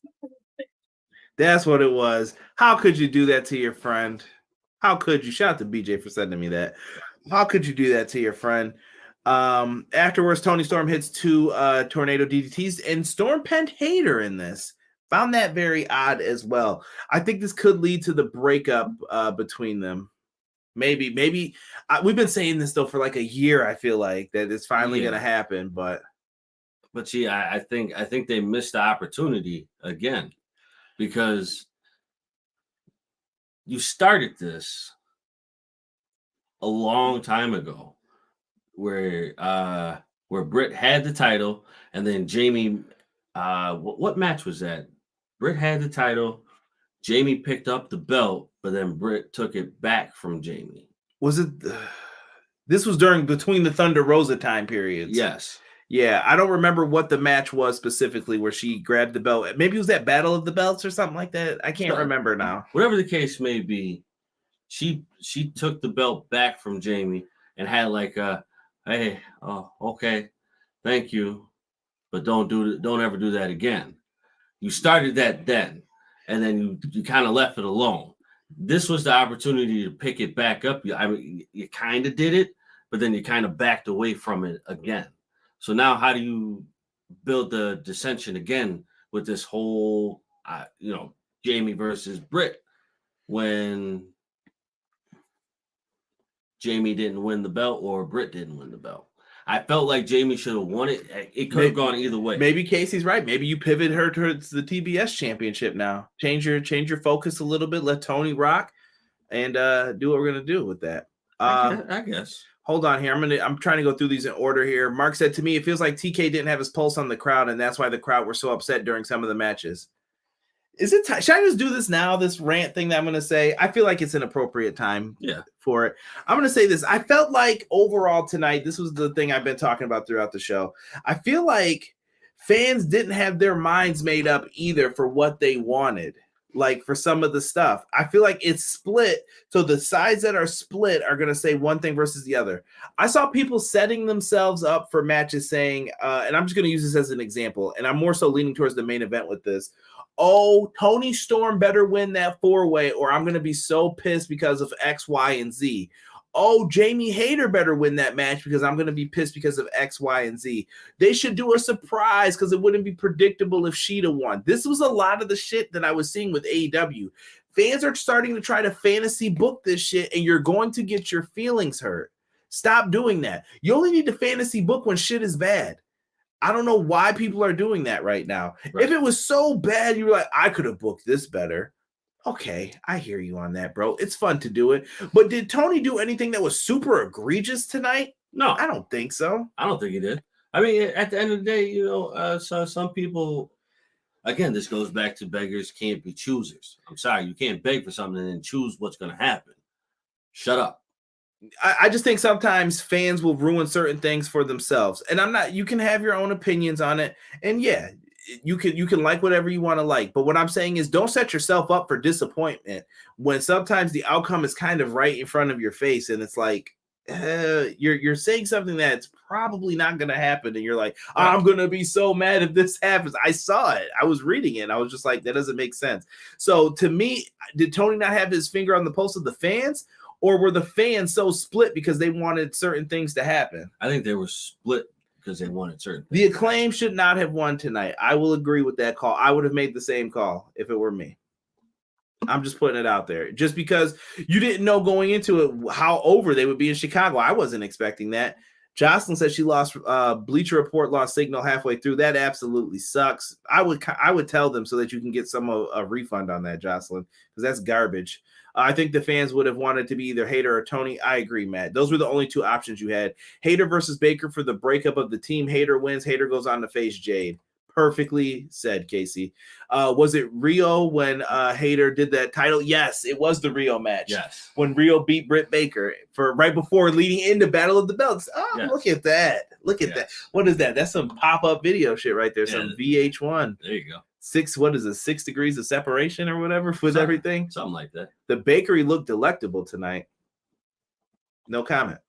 That's what it was. How could you do that to your friend? How could you? Shout out to BJ for sending me that. How could you do that to your friend? Afterwards, Toni Storm hits two tornado DDTs, and Storm pinned Hayter in this. Found that very odd as well. I think this could lead to the breakup between them. Maybe. We've been saying this, though, for like a year, I feel like, that it's finally going to happen. But see, I think they missed the opportunity again because you started this a long time ago where Britt had the title and then Jamie, what match was that? Britt had the title, Jamie picked up the belt, but then Britt took it back from Jamie. Was it This was between the Thunder Rosa time periods. Yes. Yeah, I don't remember what the match was specifically where she grabbed the belt. Maybe it was that Battle of the Belts or something like that. I can't remember now. Whatever the case may be, she took the belt back from Jamie and had like hey, okay, thank you, but don't ever do that again. You started that then, and then you kind of left it alone. This was the opportunity to pick it back up. I mean, you kind of did it, but then you kind of backed away from it again. So now how do you build the dissension again with this whole, Jamie versus Britt when Jamie didn't win the belt or Britt didn't win the belt? I felt like Jamie should have won it. It could have gone either way. Maybe Casey's right. Maybe you pivot her towards the TBS championship now. Change your focus a little bit. Let Tony rock and do what we're gonna do with that. I guess. Hold on here. I'm trying to go through these in order here. Mark said to me, it feels like TK didn't have his pulse on the crowd, and that's why the crowd were so upset during some of the matches. Is it should I just do this now? This rant thing that I'm going to say? I feel like it's an appropriate time for it. I'm going to say this. I felt like overall tonight, this was the thing I've been talking about throughout the show. I feel like fans didn't have their minds made up either for what they wanted. Like for some of the stuff, I feel like it's split. So the sides that are split are going to say one thing versus the other. I saw people setting themselves up for matches saying, and I'm just going to use this as an example, and I'm more so leaning towards the main event with this. Oh, Tony Storm better win that 4-way or I'm going to be so pissed because of X, Y, and Z. Oh, Jamie Hayter better win that match because I'm going to be pissed because of X, Y, and Z. They should do a surprise because it wouldn't be predictable if Sheeta won. This was a lot of the shit that I was seeing with AEW. Fans are starting to try to fantasy book this shit, and you're going to get your feelings hurt. Stop doing that. You only need to fantasy book when shit is bad. I don't know why people are doing that right now. Right. If it was so bad, you were like, I could have booked this better. Okay, I hear you on that, bro. It's fun to do it. But did Tony do anything that was super egregious tonight? No. I don't think so. I don't think he did. I mean, at the end of the day, so some people, again, this goes back to beggars can't be choosers. I'm sorry, you can't beg for something and then choose what's going to happen. Shut up. I just think sometimes fans will ruin certain things for themselves. And you can have your own opinions on it. And yeah, you can like whatever you want to like. But what I'm saying is don't set yourself up for disappointment when sometimes the outcome is kind of right in front of your face. And it's like, you're saying something that's probably not going to happen. And you're like, I'm going to be so mad if this happens. I saw it. I was reading it. And I was just like, that doesn't make sense. So to me, did Tony not have his finger on the pulse of the fans? Or were the fans so split because they wanted certain things to happen? I think they were split because they wanted certain things. The Acclaim should not have won tonight. I will agree with that call. I would have made the same call if it were me. I'm just putting it out there. Just because you didn't know going into it how over they would be in Chicago. I wasn't expecting that. Jocelyn said she lost Bleacher Report lost signal halfway through. That absolutely sucks. I would tell them so that you can get a refund on that, Jocelyn, because that's garbage. I think the fans would have wanted to be either Hayter or Tony. I agree, Matt. Those were the only two options you had. Hayter versus Baker for the breakup of the team. Hayter wins. Hayter goes on to face Jade. Perfectly said, Casey. Was it Rio when Hayter did that title? Yes, it was the Rio match. Yes. When Rio beat Britt Baker for right before leading into Battle of the Belts. Oh, yes. Look at that. Look at that. What is that? That's some pop-up video shit right there. Some VH1. There you go. 6 degrees of separation or whatever with everything. Something like that. The bakery looked delectable tonight. No comment.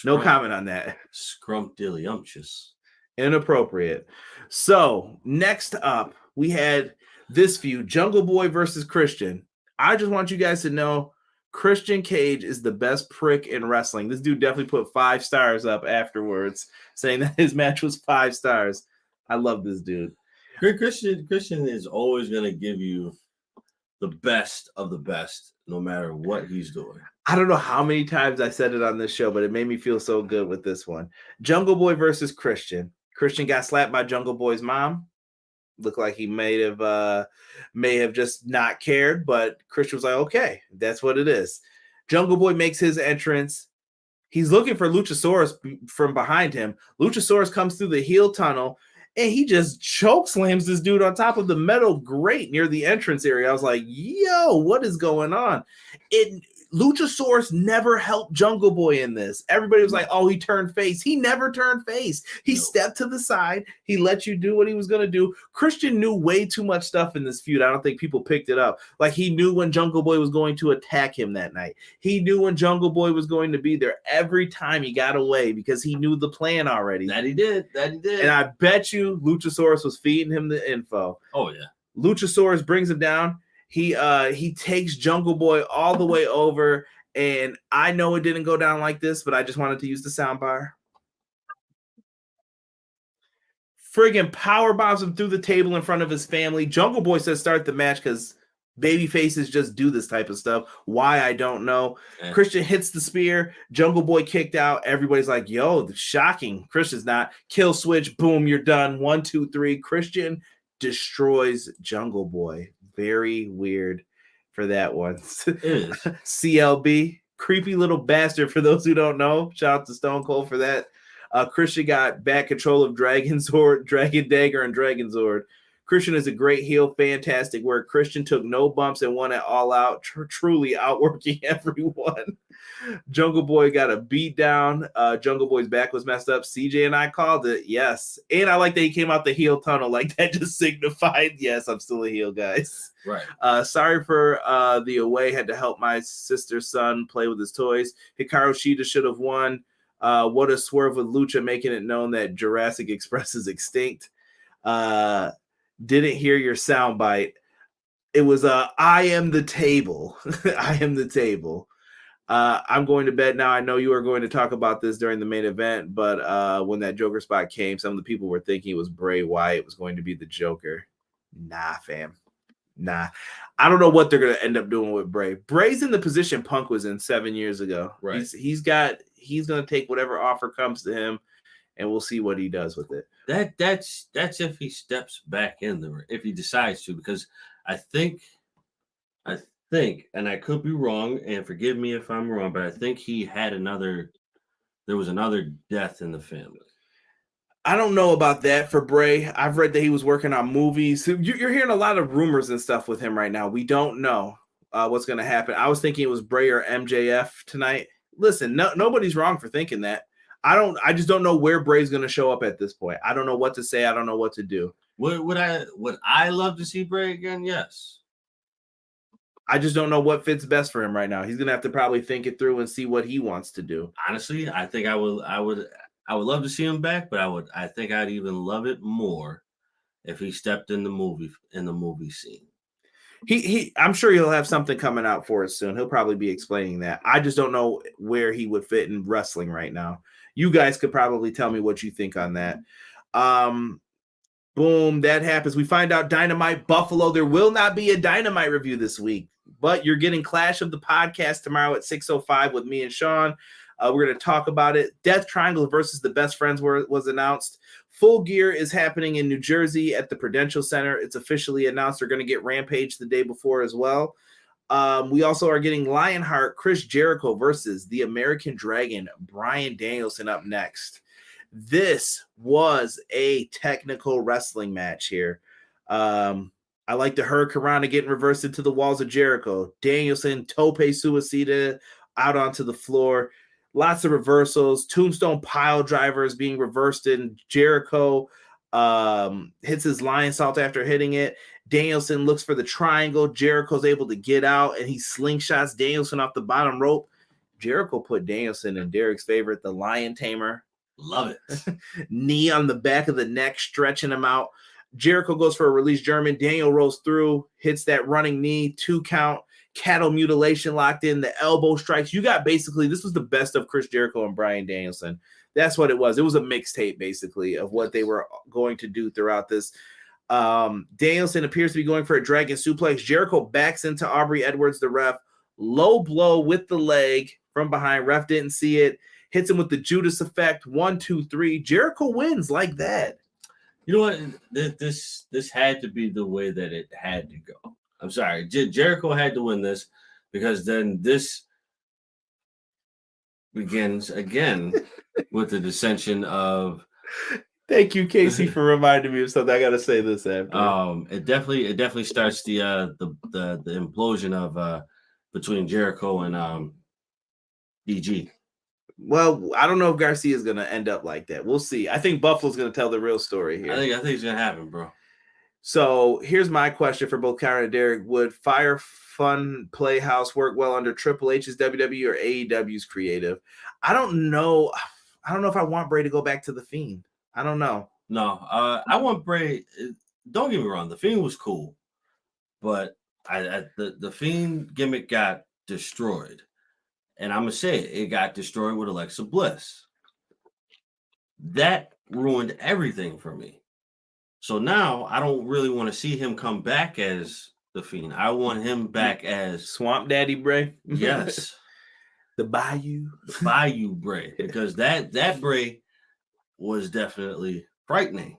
No comment on that. Scrumptious. Inappropriate. So next up, we had this feud, Jungle Boy versus Christian. I just want you guys to know Christian Cage is the best prick in wrestling. This dude definitely put 5 stars up afterwards, saying that his match was 5 stars. I love this dude. Christian is always going to give you the best of the best, no matter what he's doing. I don't know how many times I said it on this show, but it made me feel so good with this one. Jungle Boy versus Christian. Christian got slapped by Jungle Boy's mom. Looked like he may have just not cared, but Christian was like, okay, that's what it is. Jungle Boy makes his entrance. He's looking for Luchasaurus from behind him. Luchasaurus comes through the heel tunnel, and he just choke slams this dude on top of the metal grate near the entrance area. I was like, yo, what is going on? Luchasaurus never helped Jungle Boy in this. Everybody was like, oh, he turned face. He never turned face. He stepped to the side. He let you do what he was going to do. Christian knew way too much stuff in this feud. I don't think people picked it up. Like, he knew when Jungle Boy was going to attack him that night. He knew when Jungle Boy was going to be there every time he got away because he knew the plan already. That he did. And I bet you Luchasaurus was feeding him the info. Oh, yeah. Luchasaurus brings him down. He takes Jungle Boy all the way over, and I know it didn't go down like this, but I just wanted to use the soundbar. Friggin' power bombs him through the table in front of his family. Jungle Boy says start the match because baby faces just do this type of stuff. Why, I don't know. Yeah. Christian hits the spear. Jungle Boy kicked out. Everybody's like, yo, shocking. Christian's not. Kill switch. Boom, you're done. 1, 2, 3. Christian destroys Jungle Boy. Very weird for that one. CLB, creepy little bastard. For those who don't know, shout out to Stone Cold for that. Christian got back control of Dragon Zord, Dragon Dagger, and Dragon Zord. Christian is a great heel, fantastic work. Christian took no bumps and won it all out, truly outworking everyone. Jungle Boy got a beat down. Jungle Boy's back was messed up. CJ and I called it, yes. And I like that he came out the heel tunnel. Like, that just signified, yes, I'm still a heel, guys. Right. Sorry for the away. Had to help my sister's son play with his toys. Hikaru Shida should have won. What a swerve with Lucha, making it known that Jurassic Express is extinct. Didn't hear your soundbite. It was I am the table. I am the table. I'm going to bed now. I know you are going to talk about this during the main event, but when that Joker spot came, some of the people were thinking it was Bray Wyatt was going to be the Joker. Nah, fam. Nah. I don't know what they're going to end up doing with Bray. Bray's in the position Punk was in 7 years ago. Right. He's going to take whatever offer comes to him, and we'll see what he does with it. That's if he steps back in the ring, if he decides to, because I think, and I could be wrong, and forgive me if I'm wrong, but I think there was another death in the family. I don't know about that for Bray. I've read that he was working on movies. You're hearing a lot of rumors and stuff with him right now. We don't know what's going to happen. I was thinking it was Bray or MJF tonight. Listen, nobody's wrong for thinking that. I just don't know where Bray's going to show up at this point. I don't know what to say. I don't know what to do. Would I love to see Bray again? Yes. I just don't know what fits best for him right now. He's going to have to probably think it through and see what he wants to do. Honestly, I think I would love to see him back, but I think I'd even love it more if he stepped in the movie scene. I'm sure he'll have something coming out for us soon. He'll probably be explaining that. I just don't know where he would fit in wrestling right now. You guys could probably tell me what you think on that. Boom, that happens. We find out Dynamite Buffalo. There will not be a Dynamite review this week, but you're getting Clash of the Podcast tomorrow at 6:05 with me and Sean. We're going to talk about it. Death Triangle versus the Best Friends was announced. Full Gear is happening in New Jersey at the Prudential Center. It's officially announced. They're going to get Rampage the day before as well. We also are getting Lionheart, Chris Jericho versus the American Dragon, Bryan Danielson up next. This was a technical wrestling match here. I like the Hurricanrana getting reversed into the walls of Jericho. Danielson, Tope Suicida out onto the floor. Lots of reversals. Tombstone pile drivers being reversed in. Jericho hits his lion salt after hitting it. Danielson looks for the triangle. Jericho's able to get out, and he slingshots Danielson off the bottom rope. Jericho put Danielson in Derek's favorite, the Lion Tamer. Love it. Knee on the back of the neck, stretching him out. Jericho goes for a release German. Daniel rolls through, hits that running knee, 2 count. Cattle mutilation locked in, the elbow strikes. You got basically, this was the best of Chris Jericho and Bryan Danielson. That's what it was. It was a mixtape, basically, of what they were going to do throughout this. Danielson appears to be going for a dragon suplex. Jericho backs into Aubrey Edwards, the ref. Low blow with the leg from behind. Ref didn't see it. Hits him with the Judas effect. 1, 2, 3. Jericho wins like that. You know what? This had to be the way that it had to go. I'm sorry. Jericho had to win this because then this begins again with the dissension of. Thank you, Casey, for reminding me of something. I got to say this after. It definitely starts the implosion of between Jericho and DG. Well, I don't know if Garcia is going to end up like that. We'll see. I think Buffalo's going to tell the real story here. I think it's going to happen, bro. So here's my question for both Karen and Derek. Would Fire Fun Playhouse work well under Triple H's WWE or AEW's creative? I don't know. I don't know if I want Bray to go back to The Fiend. I don't know. No, I want Bray. Don't get me wrong. The Fiend was cool, but the Fiend gimmick got destroyed. And I'm going to say it got destroyed with Alexa Bliss. That ruined everything for me. So now I don't really want to see him come back as the Fiend. I want him back as Swamp Daddy Bray. Yes. The Bayou. The Bayou Bray. Because that Bray was definitely frightening.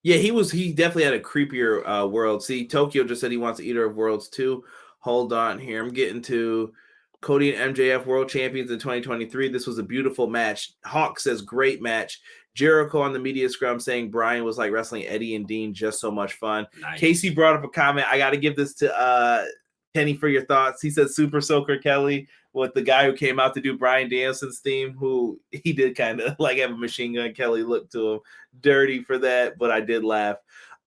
Yeah, he definitely had a creepier world. See, Tokyo just said he wants Eater of Worlds too. Hold on here. I'm getting to Cody and MJF World Champions in 2023. This was a beautiful match. Hawk says, great match. Jericho on the media scrum saying Brian was like wrestling Eddie and Dean, just so much fun. Nice. Casey brought up a comment. I got to give this to Kenny for your thoughts. He said Super Soaker Kelly with the guy who came out to do Bryan Danielson's theme, who he did kind of like have a machine gun Kelly look to him. Dirty for that, but I did laugh.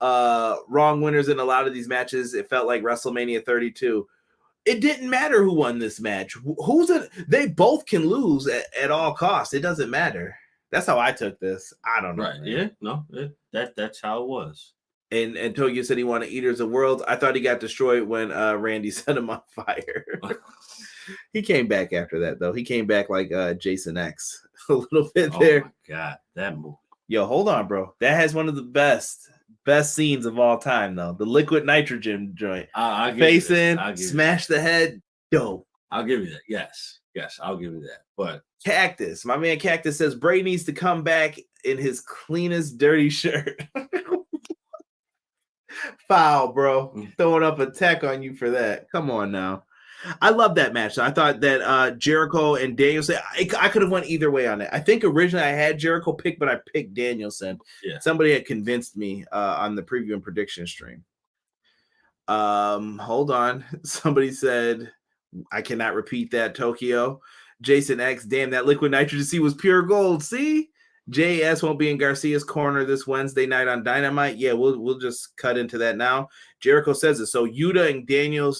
Wrong winners in a lot of these matches. It felt like WrestleMania 32. It didn't matter who won this match. They both can lose at all costs. It doesn't matter. That's how I took this. I don't know. Right. Man. Yeah. No, that's how it was. And Tokyo said he wanted Eaters of Worlds. I thought he got destroyed when Randy set him on fire. He came back after that, though. He came back like Jason X a little bit there. Oh, my God. That movie. Yo, hold on, bro. That has one of the best scenes of all time, though. The liquid nitrogen joint. Face in, smash the head. Dope. I'll give you that. Yes, I'll give you that. But Cactus, my man Cactus says Bray needs to come back in his cleanest dirty shirt. Foul, bro. Throwing up a tech on you for that. Come on now. I love that match. I thought that Jericho and Danielson, I could have went either way on it. I think originally I had Jericho picked, but I picked Danielson. Yeah. Somebody had convinced me on the preview and prediction stream. Hold on. Somebody said, I cannot repeat that, Tokyo. Jason X, damn, that liquid nitrogen was pure gold. See? JS won't be in Garcia's corner this Wednesday night on Dynamite. Yeah, we'll just cut into that now. Jericho says it. So Yuta and Daniel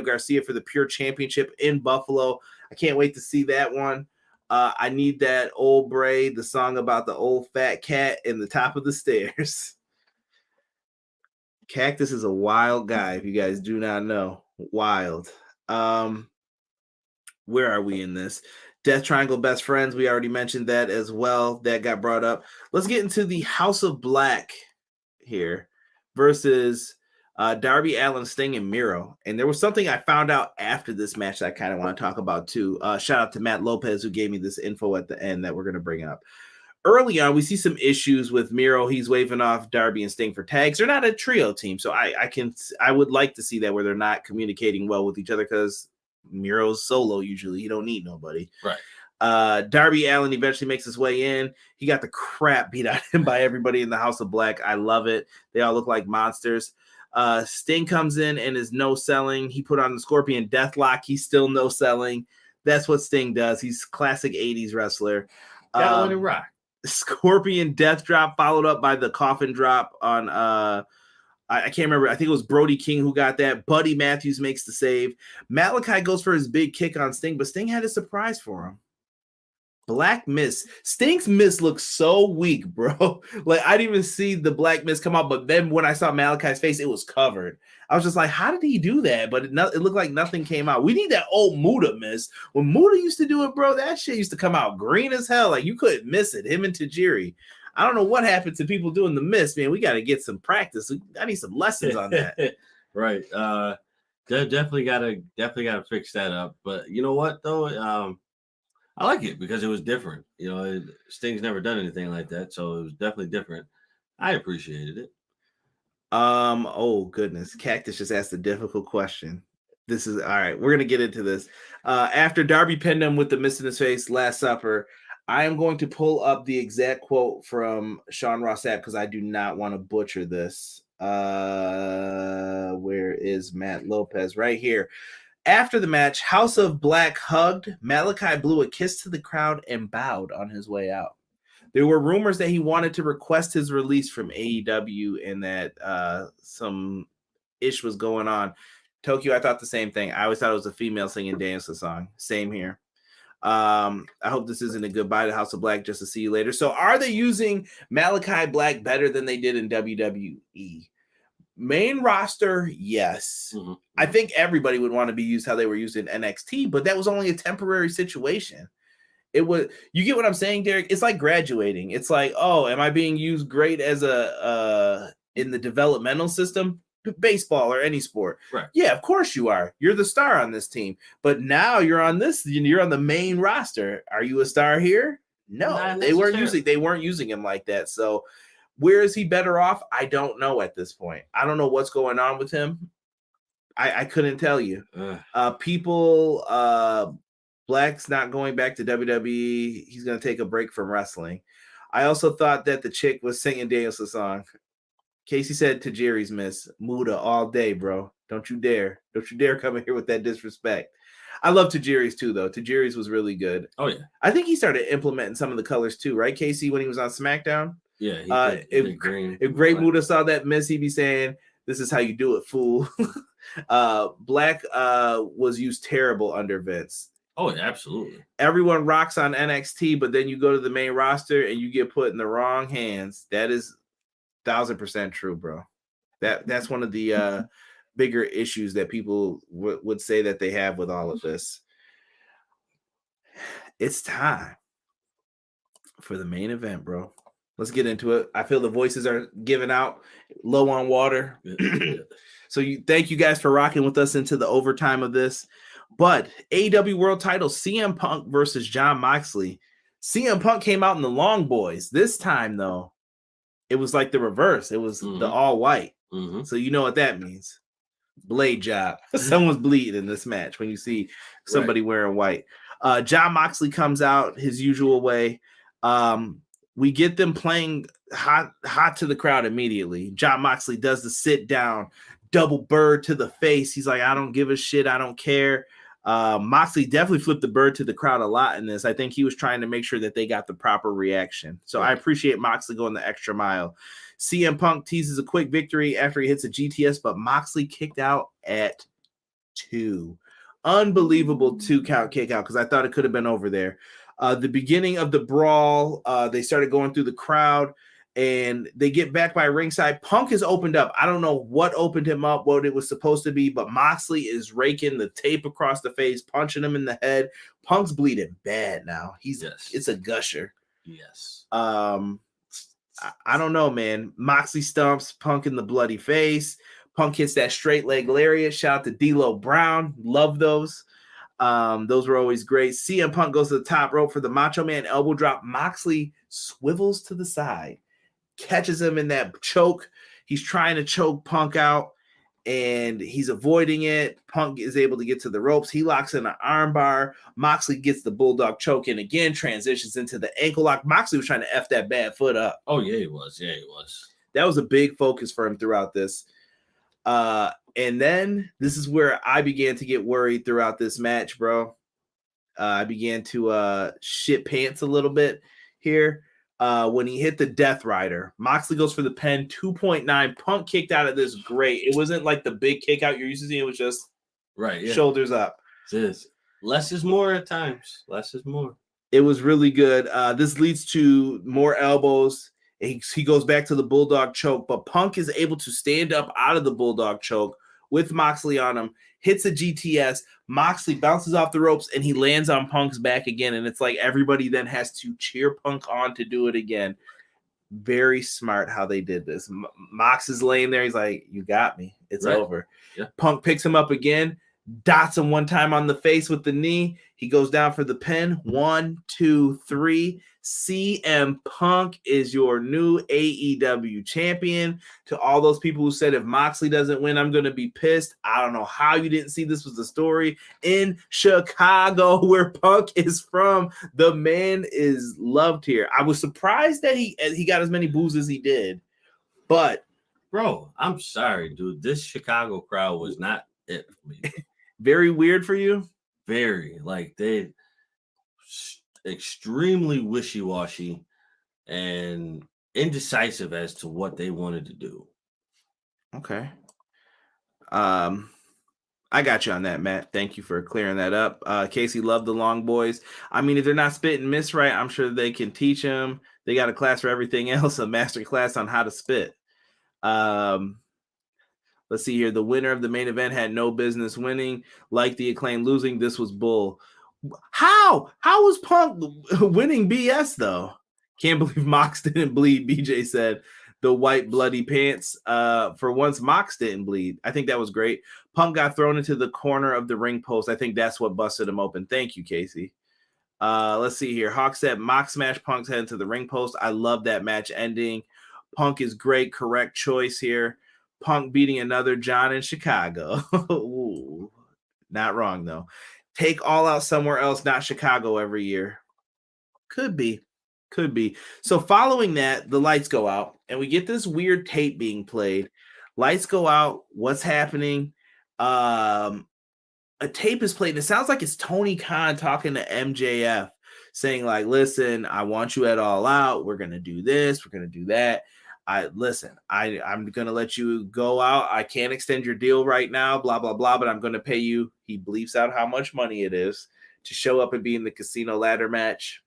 Garcia for the Pure Championship in Buffalo. I can't wait to see that one. I need that old Bray, the song about the old fat cat in the top of the stairs. Cactus is a wild guy, if you guys do not know. Wild. Where are we in this? Death Triangle Best Friends. We already mentioned that as well. That got brought up. Let's get into the House of Black here versus Darby Allin, Sting, and Miro. And there was something I found out after this match that I kind of want to talk about too. Shout out to Matt Lopez who gave me this info at the end that we're going to bring up. Early on, we see some issues with Miro. He's waving off Darby and Sting for tags. They're not a trio team, so I would like to see that where they're not communicating well with each other because Miro's solo usually. You don't need nobody. Right. Darby Allin eventually makes his way in. He got the crap beat out of him by everybody in the House of Black. I love it. They all look like monsters. Sting comes in and is no selling. He put on the Scorpion Deathlock. He's still no selling. That's what Sting does. He's classic 80s wrestler. Gotta let it rock. Scorpion Death Drop followed up by the Coffin Drop on I can't remember. I think it was Brody King who got that. Buddy Matthews makes the save. Malachi goes for his big kick on Sting, but Sting had a surprise for him. Black Miss. Sting's miss looks so weak, bro. Like, I didn't even see the Black Miss come out, but then when I saw Malachi's face, it was covered. I was just like, how did he do that? But it looked like nothing came out. We need that old Muda miss. When Muda used to do it, bro, that shit used to come out green as hell. Like, you couldn't miss it. Him and Tajiri. I don't know what happened to people doing the miss, man. We got to get some practice. I need some lessons on that. Right. Definitely gotta fix that up. But you know what though? I like it because it was different. You know, Sting's never done anything like that, so it was definitely different. I appreciated it. Oh goodness, Cactus just asked a difficult question. This is all right. We're gonna get into this. After Darby pinned him with the mist in his face, Last Supper. I am going to pull up the exact quote from Sean Ross Sapp because I do not want to butcher this. Where is Matt Lopez? Right here. After the match, House of Black hugged. Malachi blew a kiss to the crowd and bowed on his way out. There were rumors that he wanted to request his release from AEW and that some ish was going on. Tokyo, I thought the same thing. I always thought it was a female singing Danielson song. Same here. I hope this isn't a goodbye to House of Black, just to see you later. So are they using Malachi Black better than they did in WWE? Main roster, yes. Mm-hmm. I think everybody would want to be used how they were used in NXT, but that was only a temporary situation. It was, you get what I'm saying, Derek? It's like graduating. It's like, oh, am I being used great as in the developmental system? Baseball or any sport. Right. Yeah, of course you are. You're the star on this team. But now you're on the main roster. Are you a star here? No, they weren't using him like that. So where is he better off? I don't know at this point. I don't know what's going on with him. I couldn't tell you. Black's not going back to WWE. He's going to take a break from wrestling. I also thought that the chick was singing Danielson's song. Casey said to Jerry's miss, Muda all day, bro. Don't you dare. Don't you dare come in here with that disrespect. I love Tajiri's too, though. Tajiri's was really good. Oh, yeah. I think he started implementing some of the colors too, right, Casey, when he was on SmackDown? Yeah. If Great Muda saw that miss, he'd be saying, this is how you do it, fool. Black was used terrible under Vince. Oh, absolutely. Everyone rocks on NXT, but then you go to the main roster and you get put in the wrong hands. That is 1,000% true, bro. That's one of the bigger issues that people would say that they have with all of this. It's time for the main event, bro. Let's get into it. I feel the voices are giving out, low on water. So thank you guys for rocking with us into the overtime of this. But AEW World Title, CM Punk versus Jon Moxley. CM Punk came out in the long boys. This time, though, it was like the reverse. It was the all white. Mm-hmm. So you know what that means. Blade job. Someone's bleeding in this match when you see somebody wearing white. Jon Moxley comes out his usual way. We get them playing hot to the crowd immediately. Jon Moxley does the sit down, double bird to the face. He's like, I don't give a shit. I don't care. Moxley definitely flipped the bird to the crowd a lot in this. I think he was trying to make sure that they got the proper reaction. So I appreciate Moxley going the extra mile. CM Punk teases a quick victory after he hits a GTS, but Moxley kicked out at 2. Unbelievable 2-count kick out because I thought it could have been over there. The beginning of the brawl, they started going through the crowd. And they get back by ringside. Punk is opened up. I don't know what opened him up, what it was supposed to be, but Moxley is raking the tape across the face, punching him in the head. Punk's bleeding bad now. It's a gusher. Yes. I don't know, man. Moxley stomps Punk in the bloody face. Punk hits that straight leg lariat. Shout out to D'Lo Brown. Love those. Those were always great. CM Punk goes to the top rope for the Macho Man elbow drop. Moxley swivels to the side. Catches him in that choke. He's trying to choke Punk out, and he's avoiding it. Punk is able to get to the ropes. He locks in an armbar. Moxley gets the bulldog choke in again, transitions into the ankle lock. Moxley was trying to F that bad foot up. Oh, yeah, he was. Yeah, he was. That was a big focus for him throughout this. And then this is where I began to get worried throughout this match, bro. I began to shit pants a little bit here. When he hit the Death Rider, Moxley goes for the pen, 2.9. Punk kicked out of this great. It wasn't like the big kick out you're used to seeing. It was just shoulders up. It is. Less is more at times. Less is more. It was really good. This leads to more elbows. He goes back to the Bulldog choke, but Punk is able to stand up out of the Bulldog choke with Moxley on him, hits a GTS. Moxley bounces off the ropes, and he lands on Punk's back again, and it's like everybody then has to cheer Punk on to do it again. Very smart how they did this. Mox is laying there. He's like, you got me. It's over. Yeah. Punk picks him up again, dots him one time on the face with the knee. He goes down for the pin. 1, 2, 3. CM Punk is your new AEW champion. To all those people who said if Moxley doesn't win, I'm going to be pissed. I don't know how you didn't see this was the story in Chicago, where Punk is from. The man is loved here. I was surprised that he got as many boos as he did, but bro, I'm sorry, dude. This Chicago crowd was not it for me. Very weird for you? Very. Like, they extremely wishy-washy and indecisive as to what they wanted to do. Okay. I got you on that, Matt. Thank you for clearing that up. Casey loved the long boys. I mean, if they're not spit and miss right, I'm sure they can teach them. They got a class for everything else, a master class on how to spit. Let's see here. The winner of the main event had no business winning. Like the Acclaim losing, this was bull. How was Punk winning BS, though? Can't believe Mox didn't bleed, BJ said. The white bloody pants. For once, Mox didn't bleed. I think that was great. Punk got thrown into the corner of the ring post. I think that's what busted him open. Thank you, Casey. Let's see here. Hawk said Mox smashed Punk's head into the ring post. I love that match ending. Punk is great. Correct choice here. Punk beating another John in Chicago. Ooh, not wrong, though. Take All Out somewhere else, not Chicago every year. Could be. So following that, the lights go out, and we get this weird tape being played. Lights go out. What's happening? A tape is played. And it sounds like it's Tony Khan talking to MJF, saying like, listen, I want you at All Out. We're going to do this. We're going to do that. I'm going to let you go out. I can't extend your deal right now, blah, blah, blah, but I'm going to pay you. He bleeps out how much money it is to show up and be in the casino ladder match.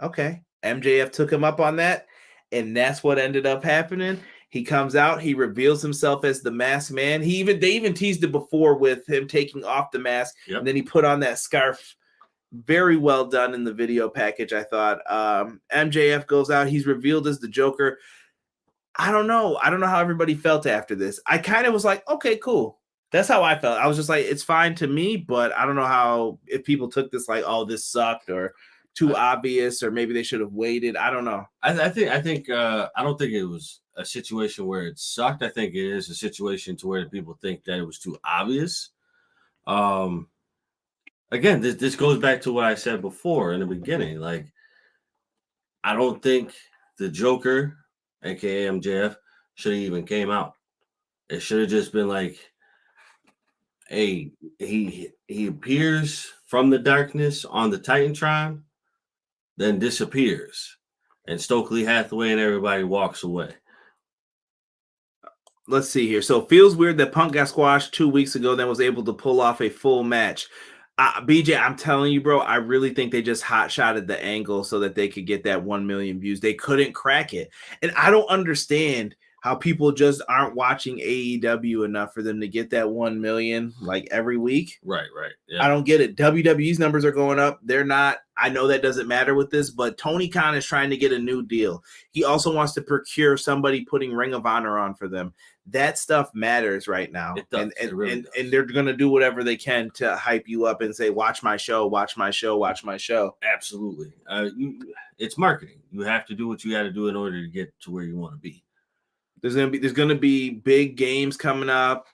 Okay. MJF took him up on that, and that's what ended up happening. He comes out. He reveals himself as the masked man. They even teased it before with him taking off the mask, and then he put on that scarf. Very well done in the video package, I thought. MJF goes out. He's revealed as the Joker. I don't know how everybody felt after this. I kind of was like, okay, cool. That's how I felt. I was just like, it's fine to me, but I don't know if people took this like, oh, this sucked or too obvious, or maybe they should have waited. I don't know. I don't think it was a situation where it sucked. I think it is a situation to where people think that it was too obvious. Again, this goes back to what I said before in the beginning. Like, I don't think the Joker, aka MJF, should have even came out. It should have just been like, hey, he appears from the darkness on the Titantron, then disappears, and Stokely Hathaway and everybody walks away. Let's see here. So it feels weird that Punk got squashed 2 weeks ago, then was able to pull off a full match. BJ, I'm telling you, bro, I really think they just hot-shotted the angle so that they could get that 1 million views. They couldn't crack it. And I don't understand how people just aren't watching AEW enough for them to get that 1 million like every week. Right. Yeah. I don't get it. WWE's numbers are going up. They're not. I know that doesn't matter with this, but Tony Khan is trying to get a new deal. He also wants to procure somebody putting Ring of Honor on for them. That stuff matters right now. It does. And they're going to do whatever they can to hype you up and say, watch my show, watch my show, watch my show. Absolutely. It's marketing. You have to do what you got to do in order to get to where you want to be. There's gonna be big games coming up.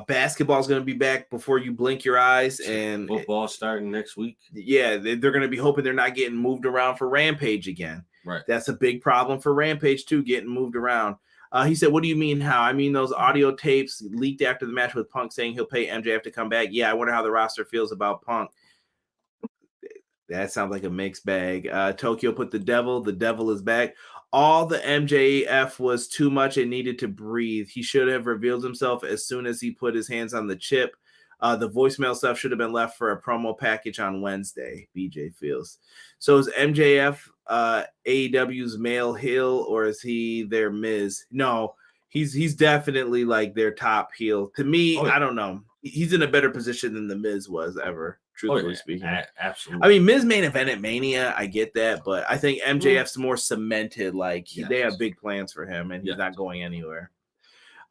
Basketball's gonna be back before you blink your eyes, and football starting next week. Yeah, they're gonna be hoping they're not getting moved around for Rampage again. Right, that's a big problem for Rampage too, getting moved around. He said, "What do you mean? How? I mean those audio tapes leaked after the match with Punk saying he'll pay MJF to come back. Yeah, I wonder how the roster feels about Punk." That sounds like a mixed bag. Tokyo put the devil is back. All the MJF was too much and needed to breathe. He should have revealed himself as soon as he put his hands on the chip. The voicemail stuff should have been left for a promo package on Wednesday, BJ feels. So is MJF AEW's male heel, or is he their Miz? No, he's definitely like their top heel. To me, I don't know. He's in a better position than the Miz was ever. Truthfully speaking. Absolutely. I mean, Miz main event at Mania, I get that, but I think MJF's more cemented. Like, they have big plans for him, and he's not going anywhere.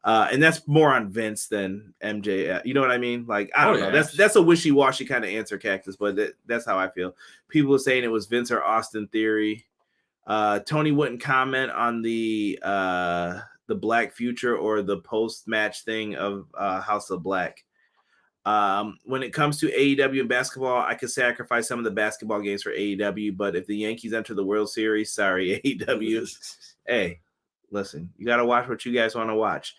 And that's more on Vince than MJF. You know what I mean? Like, I don't know. That's a wishy-washy kind of answer, Cactus, but that's how I feel. People are saying it was Vince or Austin Theory. Tony wouldn't comment on the Black Future or the post-match thing of House of Black. When it comes to AEW and basketball, I could sacrifice some of the basketball games for AEW, but if the Yankees enter the World Series, sorry, AEW. Hey, listen, you got to watch what you guys want to watch.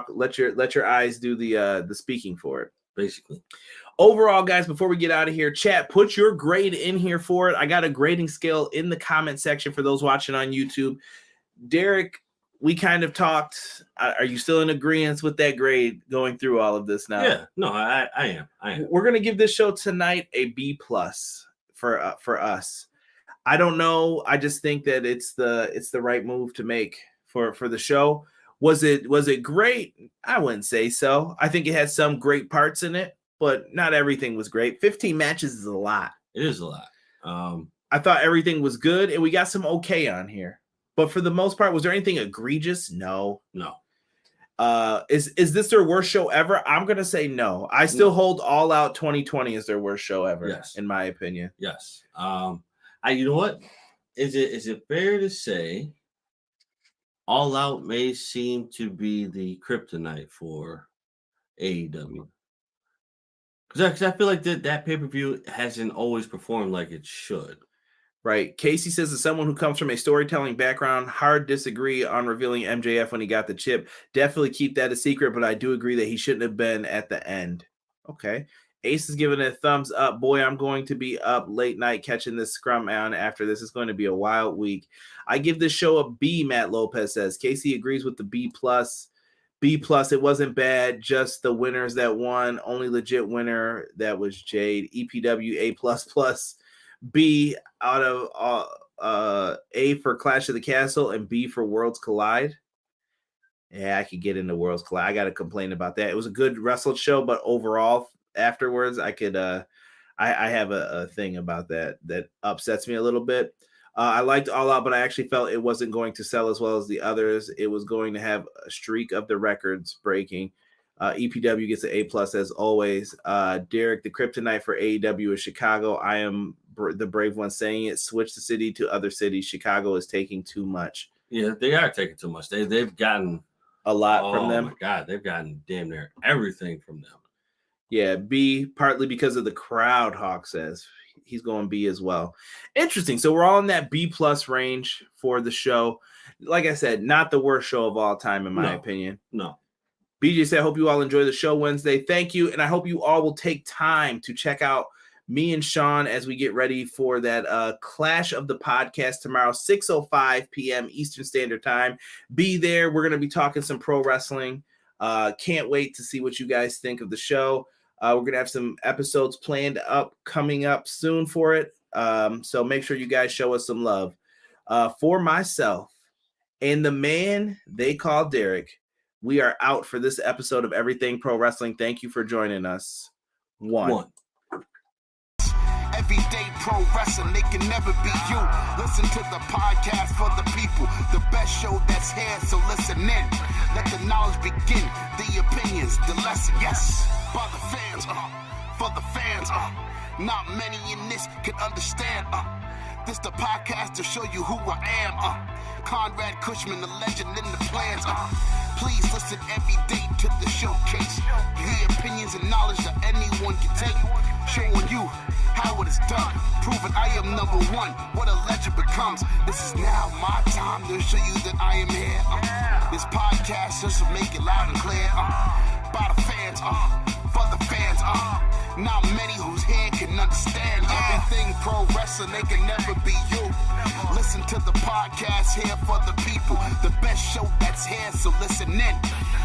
Let your eyes do the speaking for it, basically. Overall, guys, before we get out of here, chat, put your grade in here for it. I got a grading scale in the comment section for those watching on YouTube. Derek, we kind of talked. Are you still in agreement with that grade going through all of this now? Yeah, no, I am. We're going to give this show tonight a B+ for us. I don't know. I just think that it's the right move to make for the show. Was it great? I wouldn't say so. I think it had some great parts in it, but not everything was great. 15 matches is a lot. It is a lot. I thought everything was good, and we got some okay on here. But for the most part, was there anything egregious? No. Is this their worst show ever? I'm gonna say no. I still hold All Out 2020 as their worst show ever. Yes. In my opinion. Yes. You know what? Is it fair to say All Out may seem to be the kryptonite for AEW? Because I feel like that pay-per-view hasn't always performed like it should. Right. Casey says, as someone who comes from a storytelling background, hard disagree on revealing MJF when he got the chip. Definitely keep that a secret, but I do agree that he shouldn't have been at the end. Okay. Ace is giving it a thumbs up. Boy, I'm going to be up late night catching this scrum on after this. It's going to be a wild week. I give this show a B, Matt Lopez says. Casey agrees with the B+. B+, it wasn't bad. Just the winners that won. Only legit winner, that was Jade. EPW, A++. B out of A for Clash of the Castle and B for Worlds Collide. Yeah, I could get into Worlds Collide. I got to complain about that. It was a good wrestled show, but overall, afterwards, I could I have a thing about that upsets me a little bit. I liked All Out, but I actually felt it wasn't going to sell as well as the others. It was going to have a streak of the records breaking. EPW gets an A+ as always. Derek, the kryptonite for AEW is Chicago. I am the brave one saying it. Switch the city to other cities. Chicago is taking too much. Yeah, they are taking too much. They've gotten a lot from them. Oh my God, they've gotten damn near everything from them. Yeah, B, partly because of the crowd, Hawk says. He's going B as well. Interesting. So we're all in that B+ range for the show. Like I said, not the worst show of all time, in my opinion. No. BJ said, I hope you all enjoy the show Wednesday. Thank you. And I hope you all will take time to check out me and Sean as we get ready for that Clash of the Podcast tomorrow, 6:05 p.m. Eastern Standard Time. Be there. We're going to be talking some pro wrestling. Can't wait to see what you guys think of the show. We're going to have some episodes planned coming up soon for it. So make sure you guys show us some love. For myself and the man they call Derek, we are out for this episode of Everything Pro Wrestling. Thank you for joining us. One. Everyday pro wrestling, they can never be you. Listen to the podcast for the people, the best show that's here, so listen in. Let the knowledge begin, the opinions, the lesson, yes. By the fans, for the fans, not many in this can understand, this the podcast to show you who I am, Conrad Cushman, the legend in the plans, please listen every day to the showcase, the opinions and knowledge that anyone can take, showing you how it is done, proving I am number one, what a legend becomes. This is now my time to show you that I am here. This podcast just to make it loud and clear. By the fans, for the fans, not many who's here can understand everything pro wrestling, they can never be you. Listen to the podcast here for the people, the best show that's here, so listen in.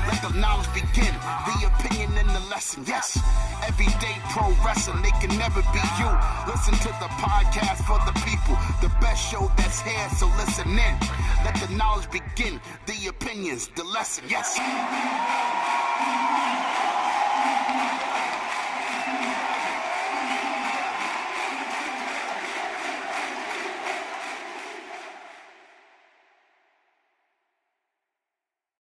Let the knowledge begin, the opinion and the lesson, yes. Everyday pro wrestling, they can never be you. Listen to the podcast for the people, the best show that's here, so listen in. Let the knowledge begin, the opinions, the lesson, yes.